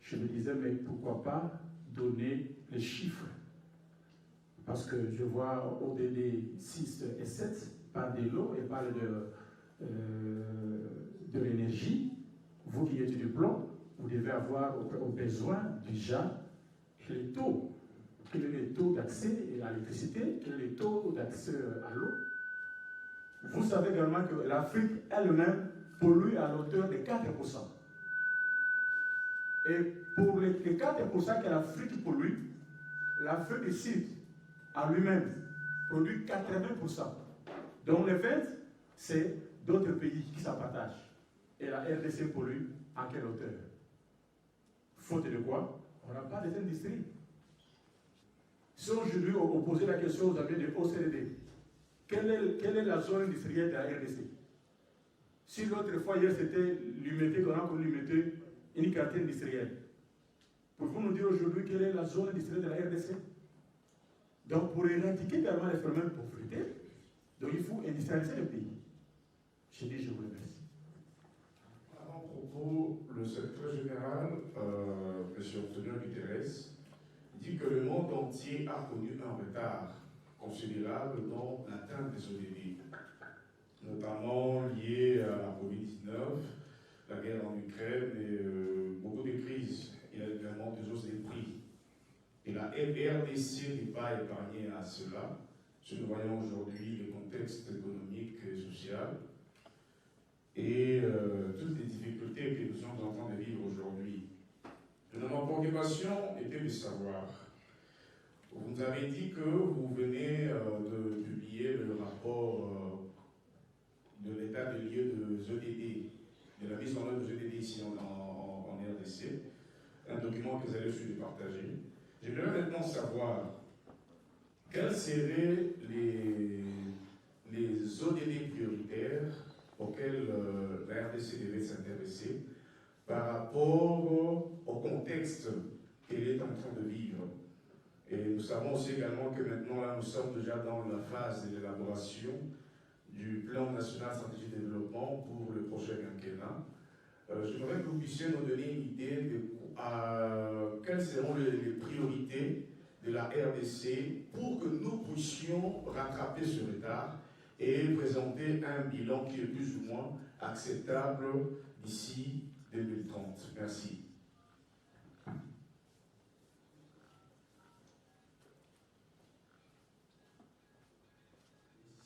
Je me disais, mais pourquoi pas donner les chiffres? Parce que je vois ODD 6 et 7 parle de l'eau et parle de l'énergie. Vous qui êtes du plomb, vous devez avoir au besoin déjà les taux. Quel est le taux d'accès à l'électricité? Quel est le taux d'accès à l'eau? Vous savez également que l'Afrique elle-même pollue à l'auteur de 4%. Et pour les 4% que l'Afrique pollue, l'Afrique du Sud, à lui-même, produit 80%. Donc les 20, c'est d'autres pays qui s'en partagent. Et la RDC pollue à quelle hauteur? Faute de quoi? On n'a pas d'industrie. Si aujourd'hui on posait la question aux amis de OCDE, quelle est la zone industrielle de la RDC? Si l'autre fois hier c'était l'humidité, qu'on a connu l'humidité, une carte industrielle. Pouvez-vous nous dire aujourd'hui quelle est la zone industrielle de la RDC? Donc pour éradiquer également les phénomènes de pauvreté, donc il faut industrialiser le pays. Je dis, je vous remercie. À mon propos, le secrétaire général, M. Antonio Guterres, dit que le monde entier a connu un retard considérable dans l'atteinte des ODD, notamment lié à la Covid-19, la guerre en Ukraine et beaucoup de crises. Il y a également des hausses des prix. Et la RDC n'est pas épargnée à cela. Si nous voyons aujourd'hui le contexte économique et social et toutes les difficultés que nous sommes en train de vivre aujourd'hui. Ma préoccupation était de savoir, vous nous avez dit que vous venez de publier le rapport de l'état de lieu de ZEDD. savoir quels seraient les ODD prioritaires auxquels la RDC devait s'intéresser par rapport au contexte qu'elle est en train de vivre. Et nous savons aussi également que maintenant, là, nous sommes déjà dans la phase de l'élaboration du plan national stratégique de développement pour le prochain quinquennat. J'aimerais que vous puissiez nous donner une idée de quelles seront les priorités de la RDC pour que nous puissions rattraper ce retard et présenter un bilan qui est plus ou moins acceptable d'ici 2030. Merci.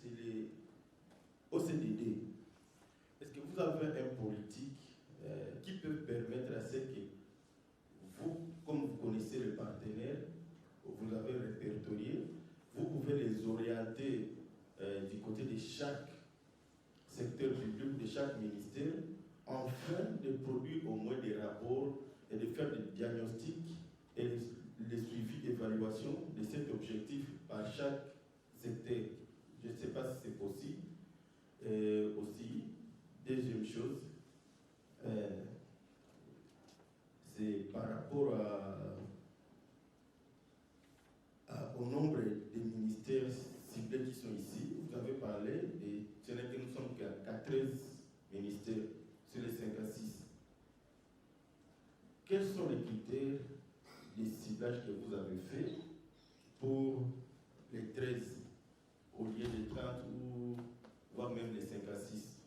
C'est les OCDD. Est-ce que vous avez un politique qui peut permettre à ce que vous, comme vous connaissez les partenaires, vous avez répertorié, vous pouvez les orienter du côté de chaque secteur public, de chaque ministère, afin de produire au moins des rapports et de faire des diagnostics et les suivis d'évaluation de cet objectif par chaque secteur. Je ne sais pas si c'est possible. Aussi, deuxième chose, c'est par rapport au nombre de ministères ciblés qui sont ici. Vous avez parlé, et ce n'est que nous sommes qu'à 13 ministères sur les 5 à 6. Quels sont les critères de ciblage que vous avez fait pour les 13 au lieu des 30 ou voire même les 5 à 6?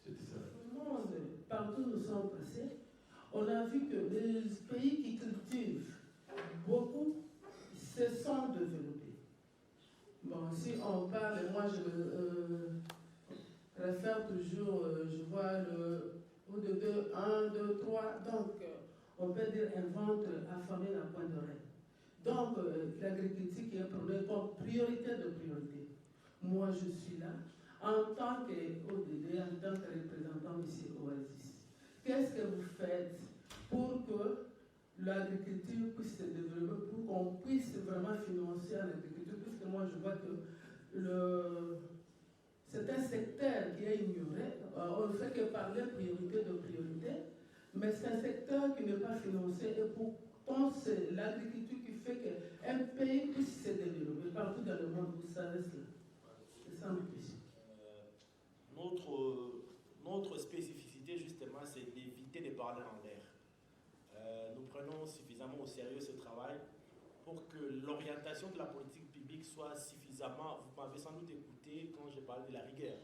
C'était ça. Partout où nous sommes passés, on a vu que les pays qui cultivent beaucoup se sont développés. Bon, si on parle, moi je réfère toujours, je vois le ODD 1, 2, 3, donc on peut dire un ventre affamé à point d'oreille. Donc l'agriculture qui est prônée comme priorité de priorité. Moi je suis là en tant qu'ODD, en tant que représentant ici au Oasis. Qu'est-ce que vous faites pour que l'agriculture puisse se développer, pour qu'on puisse vraiment financer l'agriculture? Puisque moi je vois que c'est un secteur qui est ignoré. On ne fait que parler priorité de priorité, mais c'est un secteur qui n'est pas financé. Et pourtant, c'est l'agriculture qui fait qu'un pays puisse se développer partout dans le monde. Vous savez cela. C'est ça ma question. Notre spécificité, justement, c'est d'éviter de parler en l'air. Nous prenons suffisamment au sérieux ce travail pour que l'orientation de la politique publique soit suffisamment... Vous m'avez sans doute écouté quand j'ai parlé de la rigueur.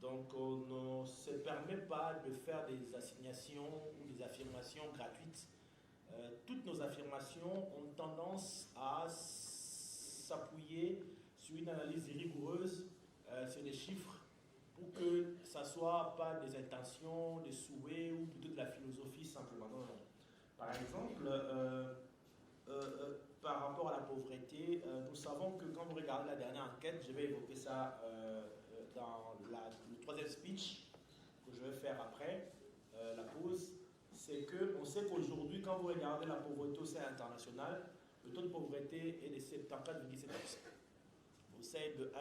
Donc, on ne se permet pas de faire des assignations ou des affirmations gratuites. Toutes nos affirmations ont tendance à s'appuyer sur une analyse rigoureuse, sur des chiffres, pour que ça ne soit pas des intentions, des souhaits ou plutôt de la philosophie simplement. Non, non. Par exemple, par rapport à la pauvreté, nous savons que quand vous regardez la dernière enquête, je vais évoquer ça dans le troisième speech que je vais faire après la pause, c'est qu'on sait qu'aujourd'hui, quand vous regardez la pauvreté au sein international, le taux de pauvreté est de 74,7%. Au sein de 1,9 $.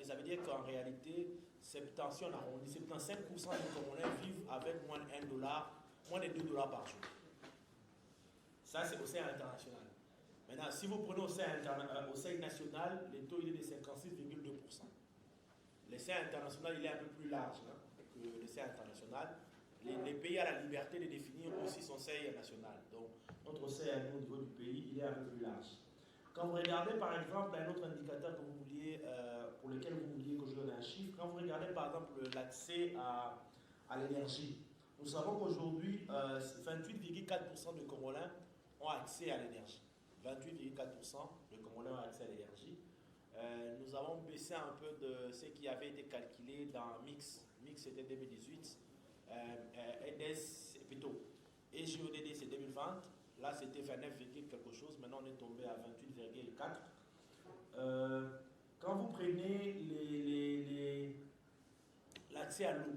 Ça veut dire qu'en réalité, 75% des Congolais vivent avec moins de $1, moins de $2 par jour. Ça, c'est au sein international. Maintenant, si vous prenez au sein national, le taux il est de 56,2%. Le sein international, il est un peu plus large que le sein international. Les pays ont la liberté de définir aussi son seuil national. Donc, notre seuil au niveau du pays, il est un peu plus large. Quand vous regardez, par exemple, un autre indicateur que vous vouliez, pour lequel vous vouliez que je donne un chiffre, quand vous regardez, par exemple, l'accès à l'énergie, nous savons qu'aujourd'hui, 28,4% de Congolais ont accès à l'énergie. 28,4% de Congolais ont accès à l'énergie. Nous avons baissé un peu de ce qui avait été calculé dans Mix. Mix, c'était 2018. EDES, plutôt. Et JODD, c'est 2020. Là, c'était 29, quelque chose. Maintenant, on est tombé à 28,4. Quand vous prenez l'accès à l'eau,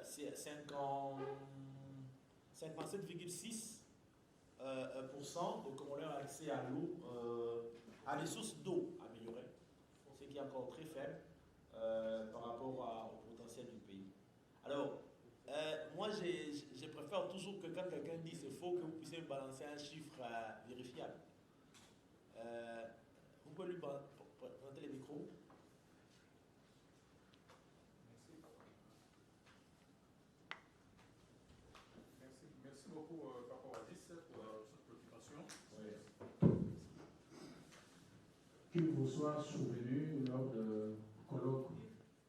c'est 57,6 de Congolais ont accès à l'eau, à des sources d'eau améliorées, ce qui est encore très faible par rapport au potentiel du pays. Alors, moi, je préfère toujours que quand quelqu'un dit c'est faux, que vous puissiez me balancer un chiffre vérifiable. Vous pouvez lui présenter les micros. Merci beaucoup, Papa Wadis, pour cette préoccupation. Qu'il vous soit souvenu lors de colloque.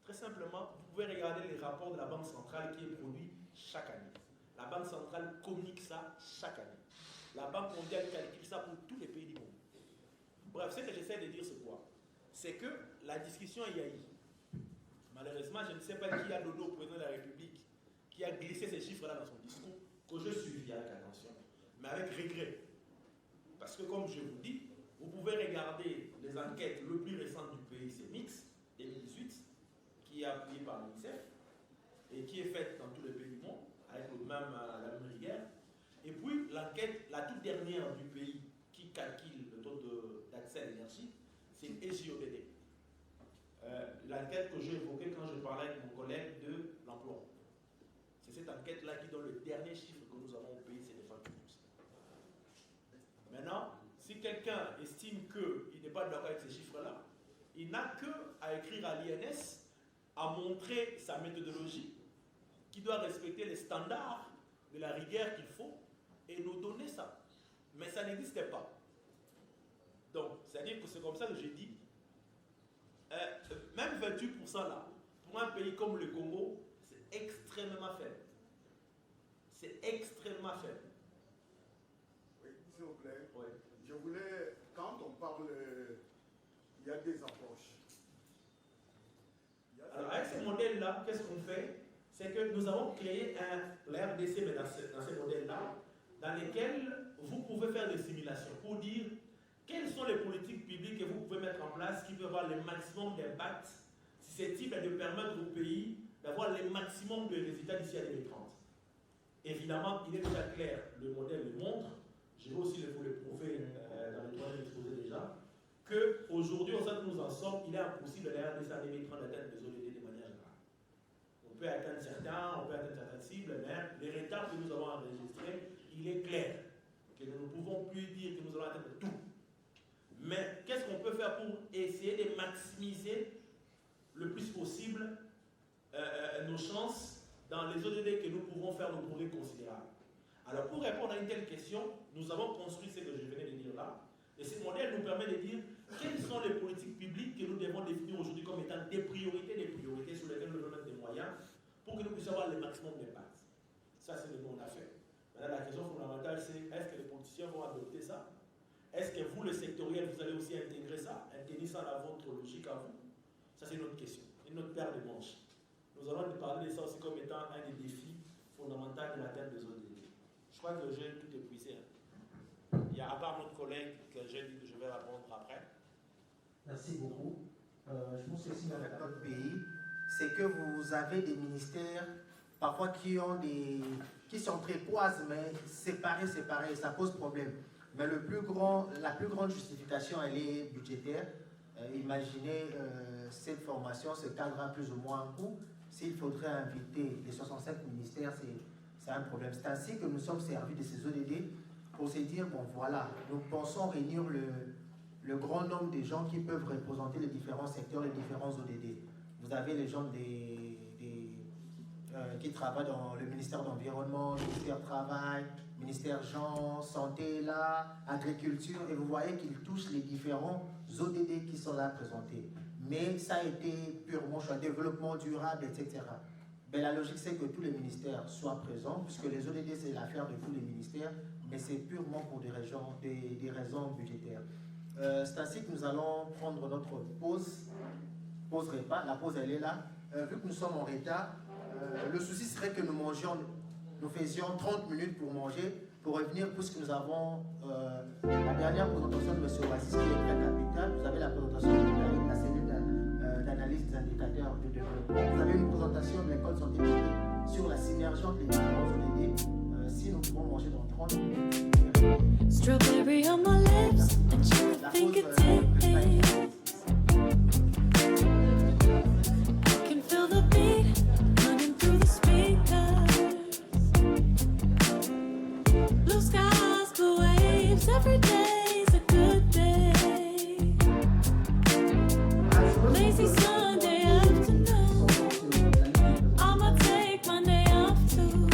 Très simplement, vous pouvez regarder les rapports de la Banque centrale qui est produit chaque année. La Banque centrale communique ça chaque année. La Banque mondiale calcule ça pour tous les pays du monde. Bref, ce que j'essaie de dire, c'est quoi? C'est que la discussion y a eu. Malheureusement, je ne sais pas qui a donné au président de la République, qui a glissé ces chiffres-là dans son discours, que je suivis avec attention, mais avec regret. Parce que, comme je vous dis, vous pouvez regarder les enquêtes le plus récentes du pays, c'est Mix 2018, qui est appuyé par l'UNICEF et qui est faite dans tous les pays du monde, avec la même rigueur. Et puis, l'enquête, la toute dernière du pays, qui calcule le taux d'accès à l'énergie, c'est une SJODD. L'enquête que j'ai évoquée quand je parlais avec mon collègue de l'emploi. C'est cette enquête-là qui donne le dernier chiffre que nous avons au pays, c'est de 28%. Maintenant, si quelqu'un estime qu'il n'est pas d'accord avec ces chiffres-là, il n'a qu'à écrire à l'INS, à montrer sa méthodologie, qui doit respecter les standards de la rigueur qu'il faut, et nous donner ça. Mais ça n'existait pas. Donc, c'est-à-dire que c'est comme ça que j'ai dit, même 28% là, pour un pays comme le Congo, c'est extrêmement faible. C'est extrêmement faible. Oui, s'il vous plaît. Oui. Je voulais, quand on parle, il y a des approches. Alors, avec ce modèle-là, qu'est-ce qu'on fait? C'est que nous avons créé la RDC, mais dans ce modèle-là, dans lesquels vous pouvez faire des simulations pour dire quelles sont les politiques publiques que vous pouvez mettre en place qui peuvent avoir le maximum d'impact susceptible de permettre au pays d'avoir le maximum de résultats d'ici à 2030. Évidemment, il est déjà clair, le modèle le montre, je vais aussi vous le prouver dans le troisième exposé déjà, qu'aujourd'hui, au sein où nous en sommes, il est impossible de la RDC en 2030 d'atteindre les ODD de manière générale. On peut atteindre certains, on peut atteindre certaines cibles, mais les retards que nous avons enregistrés, il est clair que nous ne pouvons plus dire que nous allons atteindre tout. Mais qu'est-ce qu'on peut faire pour essayer de maximiser le plus possible nos chances dans les ODD que nous pouvons faire nos progrès considérables? Alors, pour répondre à une telle question, nous avons construit ce que je venais de dire là. Et ce modèle nous permet de dire quelles sont les politiques publiques que nous devons définir aujourd'hui comme étant des priorités sur lesquelles nous devons mettre des moyens pour que nous puissions avoir le maximum d'impact. Ça, c'est ce que nous on a fait. Maintenant, la question fondamentale, c'est est-ce que les politiciens vont adopter ça? Est-ce que vous, le sectoriel, vous allez aussi intégrer ça, intégrer ça dans votre logique à vous? Ça, c'est une autre question, une autre paire de manches. Nous allons parler de ça aussi comme étant un des défis fondamentaux de l'atteinte des ODD. Je crois que j'ai tout épuisé. Il y a à part notre collègue que j'ai dit que je vais répondre après. Merci beaucoup. Je pense que si dans notre pays, c'est que vous avez des ministères parfois qui s'entrecroisent, mais séparés, ça pose problème. Mais la plus grande justification, elle est budgétaire. Imaginez, cette formation se cadrera plus ou moins un coût. S'il faudrait inviter les 65 ministères, c'est un problème. C'est ainsi que nous sommes servis de ces ODD pour se dire, bon voilà, nous pensons réunir le grand nombre de gens qui peuvent représenter les différents secteurs, les différents ODD. Vous avez les gens qui travaillent dans le ministère de l'Environnement, le ministère du Travail, ministère Jean, Santé, là, Agriculture, et vous voyez qu'ils touchent les différents ODD qui sont là présentés. Mais ça a été purement choix, développement durable, etc. Mais la logique, c'est que tous les ministères soient présents, puisque les ODD, c'est l'affaire de tous les ministères, mais c'est purement pour des raisons budgétaires. C'est ainsi que nous allons prendre notre pause repas. La pause, elle est là. Vu que nous sommes en retard, le souci serait que nous faisions 30 minutes pour manger, pour revenir, puisque nous avons la dernière présentation de M. Oasis, qui est très capitale. Vous avez la présentation de la cellule d'analyse des indicateurs de développement. Vous avez une présentation de l'école santé publique sur la synergie entre les différents ODD. Si nous pouvons manger dans 30 minutes, Strawberry on my lips and your fingertips. I can feel the beat running through the speakers. Blue skies, blue waves, every day's a good day. Lazy Sunday afternoon, I'ma take Monday off too.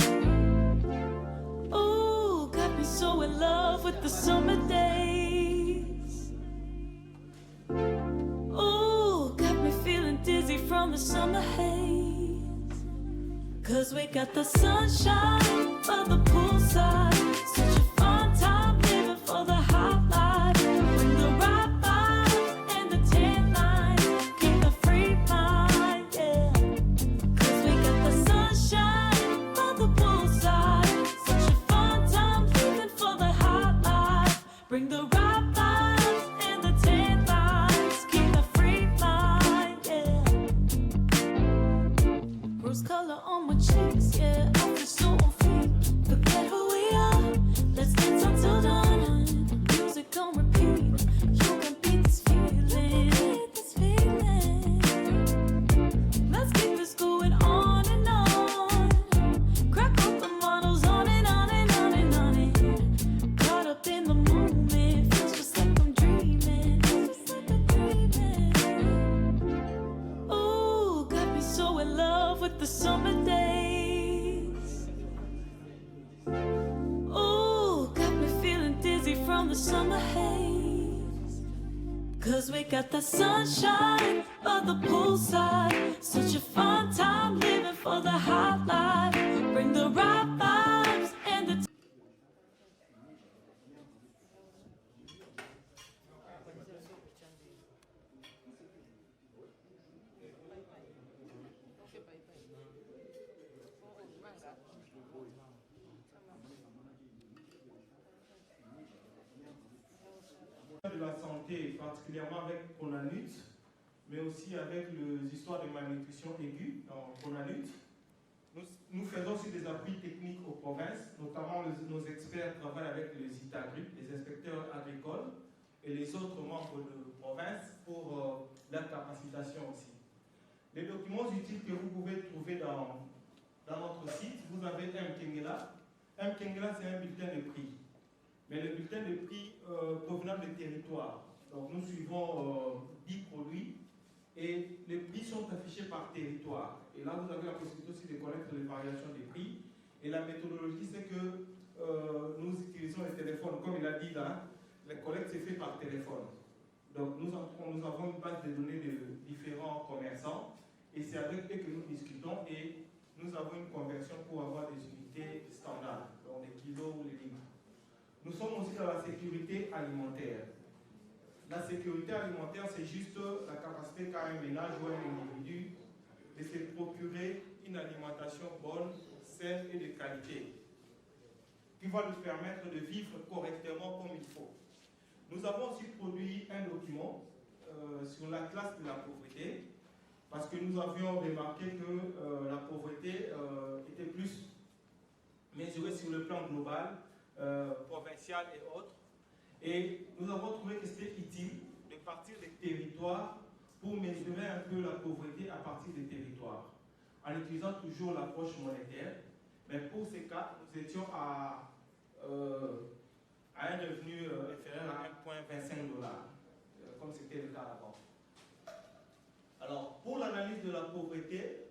Ooh, got me so in love with the summer days. Ooh, got me feeling dizzy from the summer haze. 'Cause we got the sunshine by the poolside. Such a fun time living for the hot life. Bring the right vibes and the tan line. Keep a free mind, yeah. 'Cause we got the sunshine by the poolside. Such a fun time living for the hot life. Bring the right vibes and the tan lines. Keep a free mind, yeah. Rose color on my cheeks, yeah. I feel so on fleek. Forget who we are. Let's dance until dawn. Music on repeat. You can beat this feeling. Let's keep this going on and on. Crack open bottles on and on and on and on and caught up in the moment. Feels just like I'm dreaming. Just like I'm dreaming. Ooh, got me so in love with the summer days. Ooh, got me feeling dizzy from the summer haze. 'Cause we got the sunshine by the poolside. Such a fun time living for the hot life. Bring the right vibes and the de la santé, particulièrement avec Conanut, mais aussi avec les histoires de malnutrition aiguë dans Conanut. Nous faisons aussi des appuis techniques aux provinces, notamment nos experts travaillent avec les ITAGRI, les inspecteurs agricoles, et les autres membres de province pour leur capacitation aussi. Les documents utiles que vous pouvez trouver dans notre site, vous avez Mkengela. Mkengela, c'est un bulletin de prix. Mais le bulletin de prix provenant des territoires. Donc nous suivons 10 produits et les prix sont affichés par territoire. Et là, vous avez la possibilité aussi de connaître les variations des prix. Et la méthodologie, c'est que nous utilisons les téléphones. Comme il a dit là, la collecte s'est faite par téléphone. Donc nous avons une base de données de différents commerçants et c'est avec eux que nous discutons et nous avons une conversion pour avoir des unités standards, donc des kilos ou les livres. Nous sommes aussi dans la sécurité alimentaire. La sécurité alimentaire, c'est juste la capacité qu'a un ménage ou un individu de se procurer une alimentation bonne, saine et de qualité, qui va lui permettre de vivre correctement comme il faut. Nous avons aussi produit un document sur la classe de la pauvreté, parce que nous avions remarqué que la pauvreté était plus mesurée sur le plan global, provincial et autres. Et nous avons trouvé que c'était utile de partir des territoires pour mesurer un peu la pauvreté à partir des territoires, en utilisant toujours l'approche monétaire. Mais pour ces cas, nous étions à un revenu inférieur à 1,25 $, comme c'était le cas avant. Alors, pour l'analyse de la pauvreté,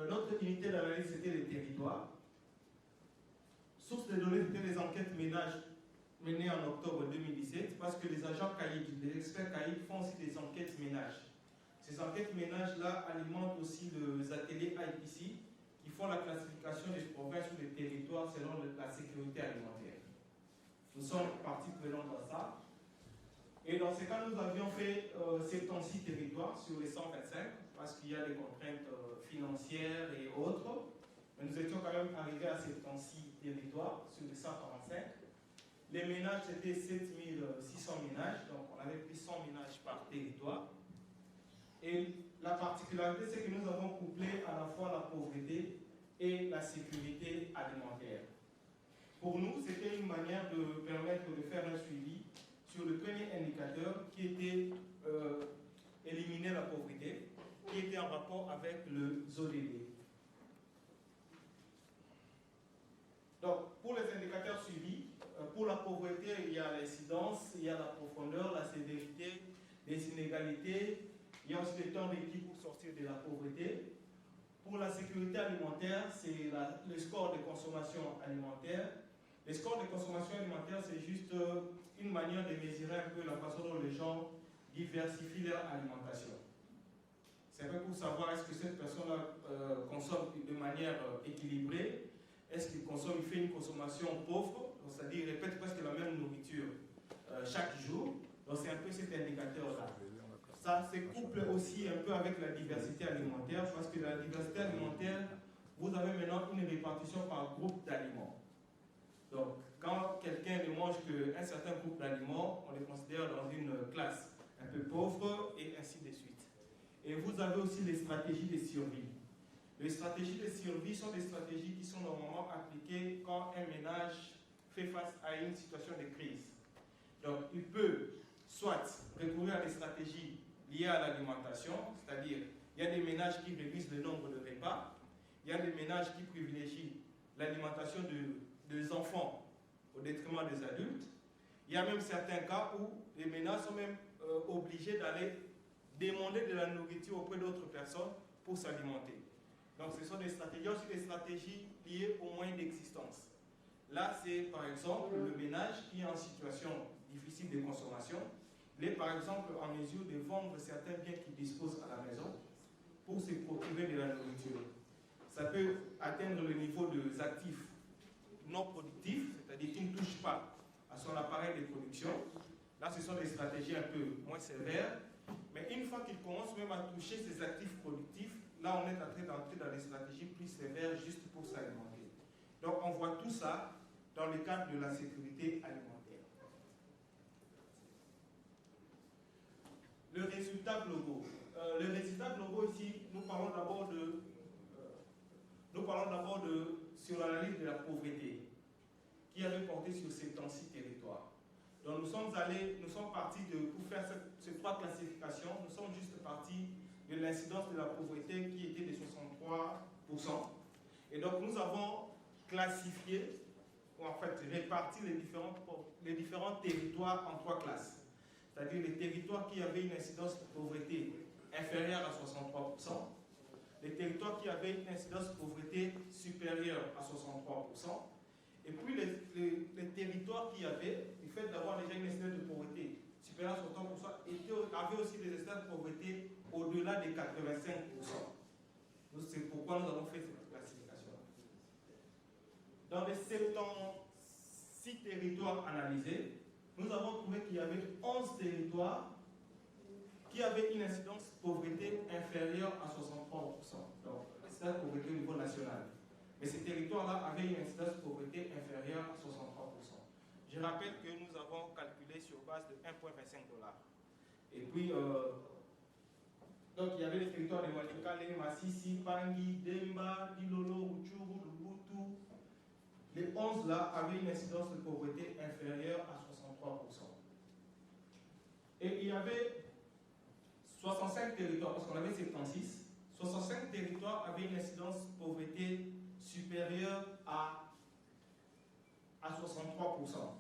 notre unité d'analyse, c'était les territoires. Source de données, c'était les enquêtes ménages menées en octobre 2017, parce que les agents CAIC, les experts CAIC font aussi des enquêtes ménages. Ces enquêtes ménages-là alimentent aussi les ateliers IPC, qui font la classification des provinces ou des territoires selon la sécurité alimentaire. Nous sommes partie prenante dans ça. Et dans ce cas, nous avions fait 76 territoires sur les 125, parce qu'il y a des contraintes financières et autres. Mais nous étions quand même arrivés à 76 territoires sur les 145. Les ménages, c'était 7600 ménages, donc on avait pris 100 ménages par territoire. Et la particularité, c'est que nous avons couplé à la fois la pauvreté et la sécurité alimentaire. Pour nous, c'était une manière de permettre de faire un suivi sur le premier indicateur qui était éliminer la pauvreté, qui était en rapport avec le ZODD. Donc, pour les indicateurs suivis, pour la pauvreté, il y a l'incidence, il y a la profondeur, la sévérité, les inégalités, il y a aussi le temps requis pour sortir de la pauvreté. Pour la sécurité alimentaire, c'est le score de consommation alimentaire. Le score de consommation alimentaire, c'est juste une manière de mesurer un peu la façon dont les gens diversifient leur alimentation. C'est un peu pour savoir est-ce que cette personne-là consomme de manière équilibrée, est-ce qu'il consomme, il fait une consommation pauvre, c'est-à-dire il répète presque la même nourriture chaque jour. Donc c'est un peu cet indicateur-là. Ça se couple aussi un peu avec la diversité alimentaire, parce que la diversité alimentaire, vous avez maintenant une répartition par groupe d'aliments. Donc, quand quelqu'un ne mange qu'un certain groupe d'aliments, on les considère dans une classe un peu pauvre, et ainsi de suite. Et vous avez aussi les stratégies de survie. Les stratégies de survie sont des stratégies qui sont normalement appliquées quand un ménage fait face à une situation de crise. Donc, il peut soit recourir à des stratégies liées à l'alimentation, c'est-à-dire il y a des ménages qui réduisent le nombre de repas, il y a des ménages qui privilégient l'alimentation des enfants au détriment des adultes. Il y a même certains cas où les ménages sont même obligés d'aller demander de la nourriture auprès d'autres personnes pour s'alimenter. Donc ce sont des stratégies, il y a aussi des stratégies liées aux moyens d'existence. Là, c'est par exemple le ménage qui est en situation difficile de consommation. Il est par exemple en mesure de vendre certains biens qu'il dispose à la maison pour se procurer de la nourriture. Ça peut atteindre le niveau des actifs non productifs, c'est-à-dire qui ne touchent pas à son appareil de production. Là, ce sont des stratégies un peu moins sévères. Mais une fois qu'il commence même à toucher ses actifs productifs, là, on est en train d'entrer dans des stratégies plus sévères juste pour s'alimenter. Donc, on voit tout ça dans le cadre de la sécurité alimentaire. Le résultat global. Le résultat global ici, nous parlons d'abord sur l'analyse de la pauvreté qui avait porté sur 76 territoires. Donc nous sommes partis pour faire ces trois classifications, nous sommes juste partis de l'incidence de la pauvreté qui était de 63%. Et donc nous avons classifié, ou en fait réparti les différents territoires en trois classes. C'est-à-dire les territoires qui avaient une incidence de pauvreté inférieure à 63%, les territoires qui avaient une incidence de pauvreté supérieure à 63%, et puis les territoires qui avaient, du fait d'avoir déjà une incidence de pauvreté supérieure à 63%, avaient aussi des incidences de pauvreté au-delà des 85%. C'est pourquoi nous avons fait cette classification. Dans les 76 territoires analysés, nous avons trouvé qu'il y avait 11 territoires qui avaient une incidence de pauvreté inférieure à 63%. Donc, l'incidence de pauvreté au niveau national. Mais ces territoires-là avaient une incidence de pauvreté inférieure à 63%. Je rappelle que nous avons calculé sur base de 1,25 $. Et puis, donc il y avait les territoires de Walikale, Massissi, Pangui, Demba, Dilolo, Rutshuru, Lubutu. Les 11 là avaient une incidence de pauvreté inférieure à 63%. Et il y avait 65 territoires, parce qu'on avait 76, 65 territoires avaient une incidence de pauvreté supérieure à 63%.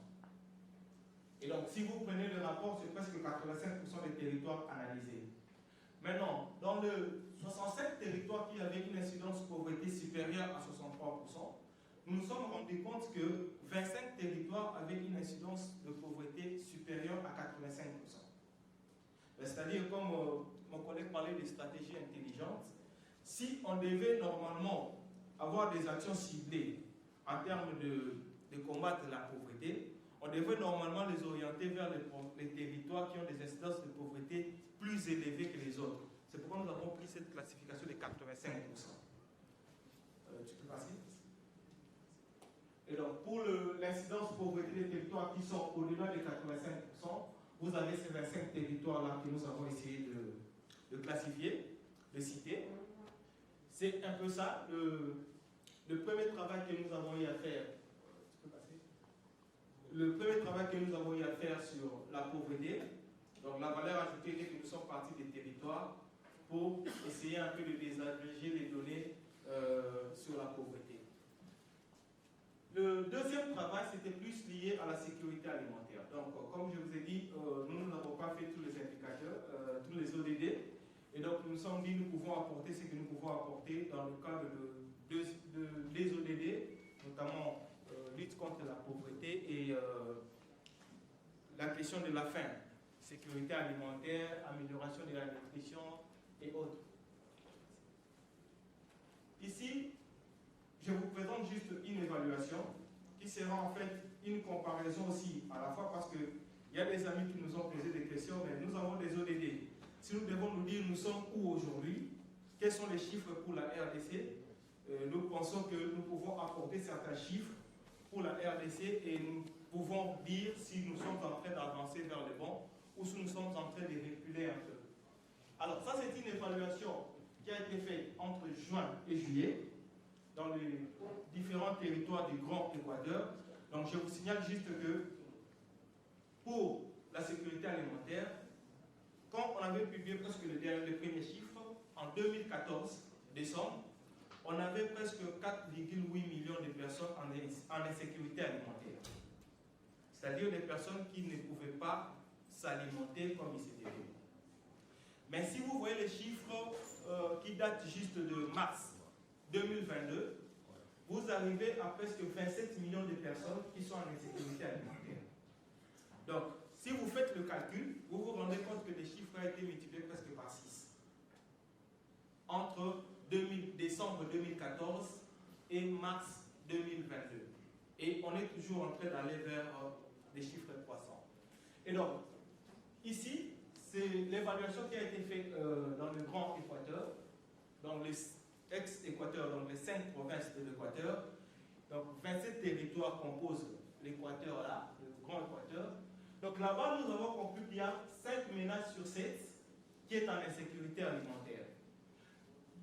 Et donc, si vous prenez le rapport, c'est presque 85% des territoires analysés. Maintenant, dans le 65 territoires qui avaient une incidence de pauvreté supérieure à 63%, nous nous sommes rendus compte que 25 territoires avaient une incidence de pauvreté supérieure à 85%. C'est-à-dire, comme mon collègue parlait des stratégies intelligentes, si on devait normalement avoir des actions ciblées en termes de combattre la pauvreté, on devrait normalement les orienter vers les territoires qui ont des incidences de pauvreté plus élevées que les autres. C'est pourquoi nous avons pris cette classification de 85%. Tu peux passer? Et donc, pour l'incidence de pauvreté des territoires qui sont au-delà de 85%, vous avez ces 25 territoires-là que nous avons essayé de classifier, de citer. C'est un peu ça, le premier travail que nous avons eu à faire. Tu peux passer? le premier travail que nous avons eu à faire sur la pauvreté, donc la valeur ajoutée dès que nous sommes partis des territoires pour essayer un peu de désagréger les données sur la pauvreté. Le deuxième travail, c'était plus lié à la sécurité alimentaire. Donc, comme je vous ai dit, nous n'avons pas fait tous les indicateurs, tous les ODD, et donc nous nous sommes dit nous pouvons apporter ce que nous pouvons apporter dans le cadre des ODD, notamment lutte contre la pauvreté et la question de la faim, sécurité alimentaire, amélioration de la nutrition et autres. Ici, je vous présente juste une évaluation qui sera en fait une comparaison aussi, à la fois parce qu'il y a des amis qui nous ont posé des questions, mais nous avons des ODD. Si nous devons nous dire nous sommes où aujourd'hui, quels sont les chiffres pour la RDC, nous pensons que nous pouvons apporter certains chiffres pour la RDC et nous pouvons dire si nous sommes en train d'avancer vers le bon ou si nous sommes en train de reculer un peu. Alors ça c'est une évaluation qui a été faite entre juin et juillet dans les différents territoires du Grand Équateur. Donc je vous signale juste que pour la sécurité alimentaire, quand on avait publié presque les premiers chiffres, en 2014, décembre, on avait presque 4,8 millions de personnes en insécurité alimentaire. C'est-à-dire des personnes qui ne pouvaient pas s'alimenter comme ils s'étaient fait. Mais si vous voyez les chiffres qui datent juste de mars 2022, vous arrivez à presque 27 millions de personnes qui sont en insécurité alimentaire. Donc, si vous faites le calcul, vous vous rendez compte que les chiffres ont été multipliés presque par 6. Entre décembre 2014 et mars 2022. Et on est toujours en train d'aller vers des chiffres croissants. Et donc, ici, c'est l'évaluation qui a été faite dans le Grand Équateur, dans les ex-Équateur, donc les 5 provinces de l'Équateur. Donc, 27 territoires composent l'Équateur là, le Grand Équateur. Donc là-bas, nous avons conclu qu'il y a 5 ménages sur 7 qui est en insécurité alimentaire.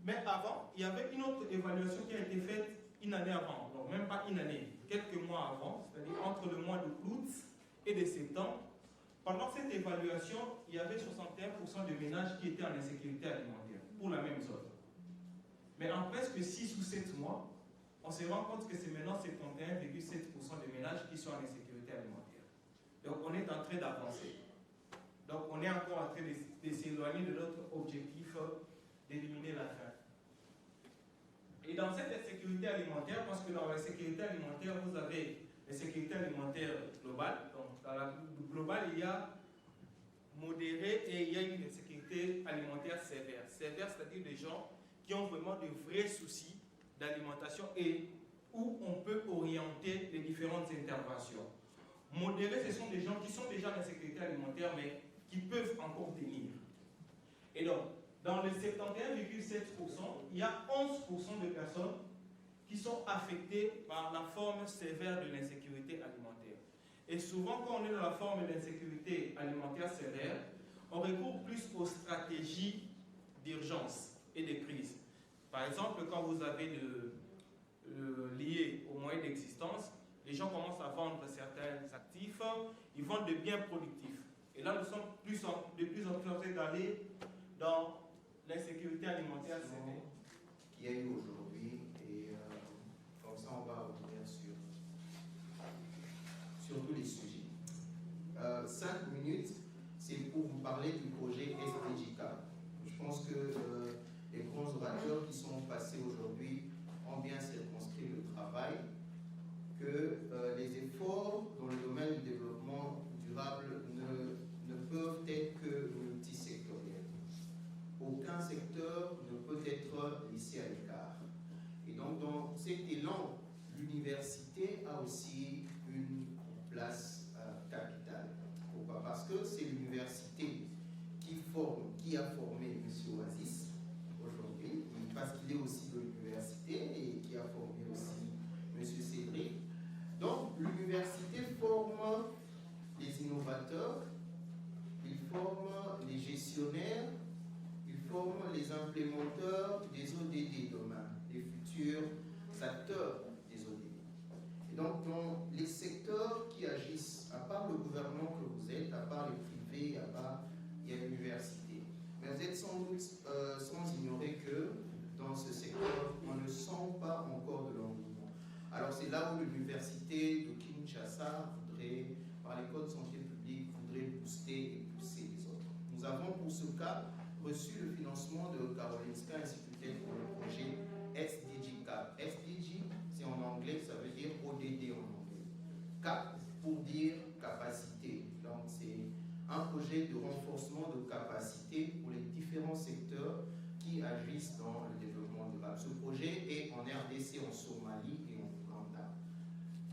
Mais avant, il y avait une autre évaluation qui a été faite une année avant, donc même pas une année, quelques mois avant, c'est-à-dire entre le mois d'août et de septembre. Pendant cette évaluation, il y avait 61% de ménages qui étaient en insécurité alimentaire, pour la même zone. Mais en presque 6 ou 7 mois, on se rend compte que c'est maintenant 71,7% de ménages qui sont en insécurité alimentaire. Donc on est en train d'avancer. Donc on est encore en train de s'éloigner de notre objectif d'éliminer la faim. Et dans cette insécurité alimentaire, parce que dans la sécurité alimentaire, vous avez la sécurité alimentaire globale. Donc dans la globale, il y a modéré et il y a une insécurité alimentaire sévère. Sévère, c'est-à-dire des gens qui ont vraiment de vrais soucis d'alimentation et où on peut orienter les différentes interventions. Modérés, ce sont des gens qui sont déjà en insécurité alimentaire, mais qui peuvent encore tenir. Et donc, dans les 71,7%, il y a 11% de personnes qui sont affectées par la forme sévère de l'insécurité alimentaire. Et souvent, quand on est dans la forme d'insécurité alimentaire sévère, on recourt plus aux stratégies d'urgence et de crise. Par exemple, quand vous avez lié aux moyens d'existence, les gens commencent à vendre certains actifs, ils vendent des biens productifs. Et là, nous sommes de plus en plus en train d'aller dans l'insécurité alimentaire sévère. Qu'il y a eu aujourd'hui, et comme ça, on va revenir sur tous les sujets. 5 minutes, c'est pour vous parler du projet SDJK. Je pense que les grands orateurs qui sont passés aujourd'hui ont bien circonscrit le travail, que les efforts dans le domaine du développement durable ne peuvent être que multisectoriels. Aucun secteur ne peut être laissé à l'écart. Et donc, dans cet élan, l'université a aussi une place capitale. Pourquoi? Parce que c'est l'université qui a formé M. Oasis aujourd'hui, parce qu'il est aussi de l'université et qui a formé aussi M. Cédric. Donc, l'université forme les innovateurs, il forme les gestionnaires, il forme les implémenteurs des ODD demain, les futurs acteurs des ODD. Donc, dans les secteurs qui agissent, à part le gouvernement que vous êtes, à part les privés, à part, il y a l'université. Mais vous êtes sans doute sans ignorer que dans ce secteur, on ne sent pas encore de l'engouement. Alors, c'est là où l'université de Kinshasa voudrait, par les codes de santé publique, voudrait booster et pousser les autres. Nous avons pour ce cas reçu le financement de Karolinska Institutet pour le projet SDG CAP. SDG, c'est en anglais, ça veut dire ODD en anglais. CAP pour dire capacité. Donc c'est un projet de renforcement de capacité pour les différents secteurs qui agissent dans le développement durable. Ce projet est en RDC, en Somalie et en Ouganda.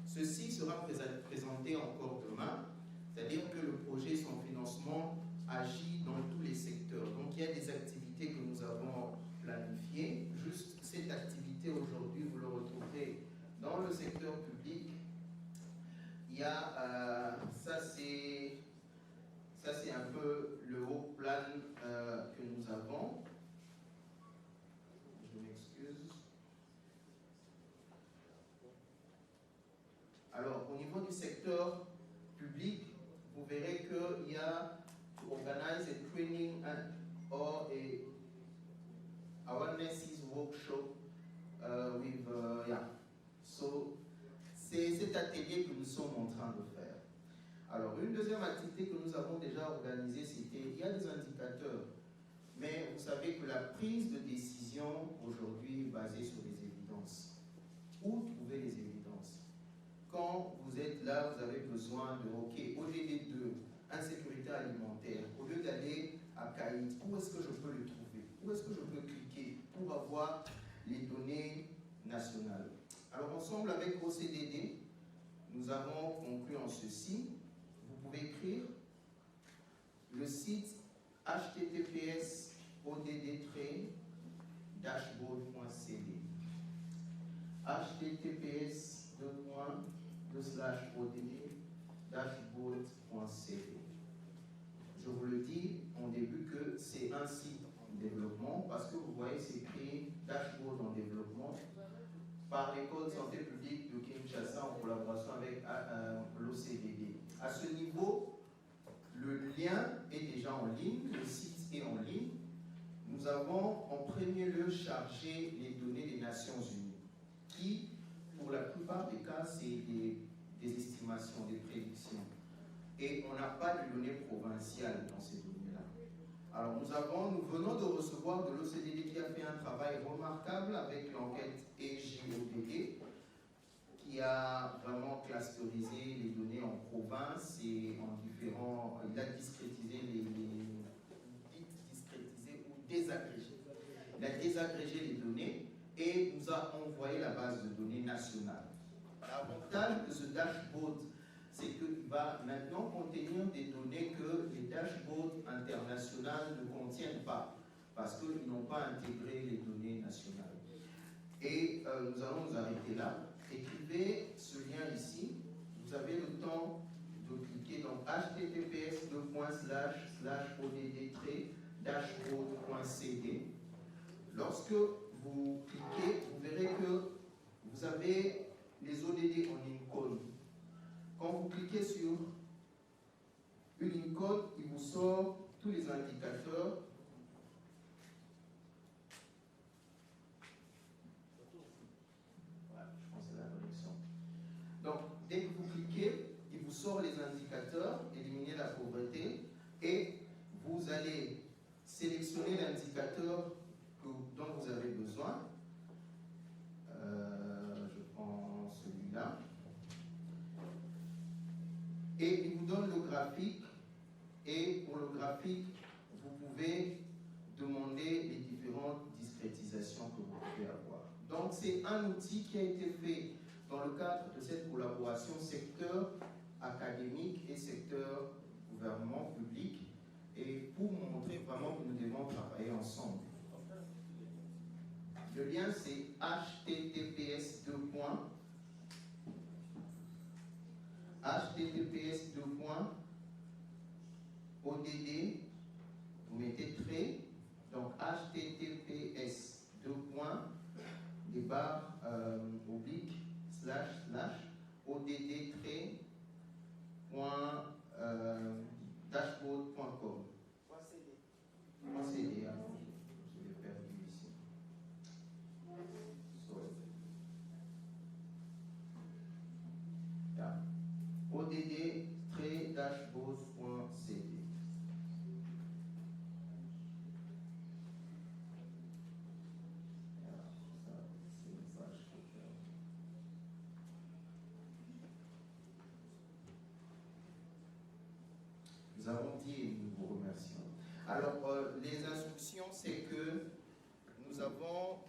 Ceci sera présenté encore demain, c'est-à-dire que le projet, son financement, agit dans tous les secteurs. Donc il y a des activités que nous avons planifiées. Juste cette activité aujourd'hui, vous le retrouverez dans le secteur public. Il y a, ça c'est un peu le haut plan que nous avons. Je m'excuse. Alors au niveau du secteur public, vous verrez qu'il y a to organize a training or a awareness workshop with yeah. So c'est cet atelier que nous sommes en train de faire. Alors une deuxième activité que nous avons déjà organisée, c'était il y a des indicateurs, mais vous savez que la prise de décision aujourd'hui est basée sur les évidences. Où trouver les évidences? Quand vous êtes là, vous avez besoin de OK, ODD2, insécurité alimentaire, au lieu d'aller à Caïd, où est-ce que je peux le trouver? Où est-ce que je peux cliquer pour avoir les données nationales? Alors ensemble avec OCDD, nous avons conclu en ceci. Vous pouvez écrire le site https://odd-dashboard.cd https://odd-dashboard.cd. Je vous le dis en début que c'est un site en développement parce que vous voyez c'est écrit dashboard en développement par l'école de santé publique de Kinshasa en collaboration avec l'OCDD. À ce niveau, le lien est déjà en ligne, le site est en ligne. Nous avons en premier lieu chargé les données des Nations Unies, qui, pour la plupart des cas, c'est des estimations, des prédictions. Et on n'a pas de données provinciales dans ces données-là. Alors nous venons de recevoir de l'OCDD qui a fait un travail remarquable avec l'enquête EJODD, qui a vraiment clusterisé les données en province et en différents. Il a discrétisé ou désagrégé. Il a désagrégé les données et nous a envoyé la base de données nationale. L'avantage de ce dashboard, c'est qu'il va maintenant contenir des données que les dashboards internationaux ne contiennent pas, parce qu'ils n'ont pas intégré les données nationales. Et nous allons nous arrêter là. Écrivez ce lien ici. Vous avez le temps de cliquer dans https://odd-dashboard.cd. Lorsque vous cliquez, vous verrez que vous avez les ODD en icône. Quand vous cliquez sur une icône, il vous sort tous les indicateurs. Voilà, je pense que c'est la connexion. Donc, dès que vous cliquez, il vous sort les indicateurs, éliminer la pauvreté, et vous allez sélectionner l'indicateur dont vous avez besoin. Je prends celui-là. Et il vous donne le graphique, et pour le graphique, vous pouvez demander les différentes discrétisations que vous pouvez avoir. Donc c'est un outil qui a été fait dans le cadre de cette collaboration secteur académique et secteur gouvernement public, et pour montrer vraiment que nous devons travailler ensemble. Le lien c'est https://odd, vous mettez trait, donc https://oblique / odd-dashboard.com. .cd, hein. Je l'ai perdu ici. Sorry. Yeah. odd-dashboard.cd. Nous avons dit et nous vous remercions. Alors, les instructions, c'est que nous avons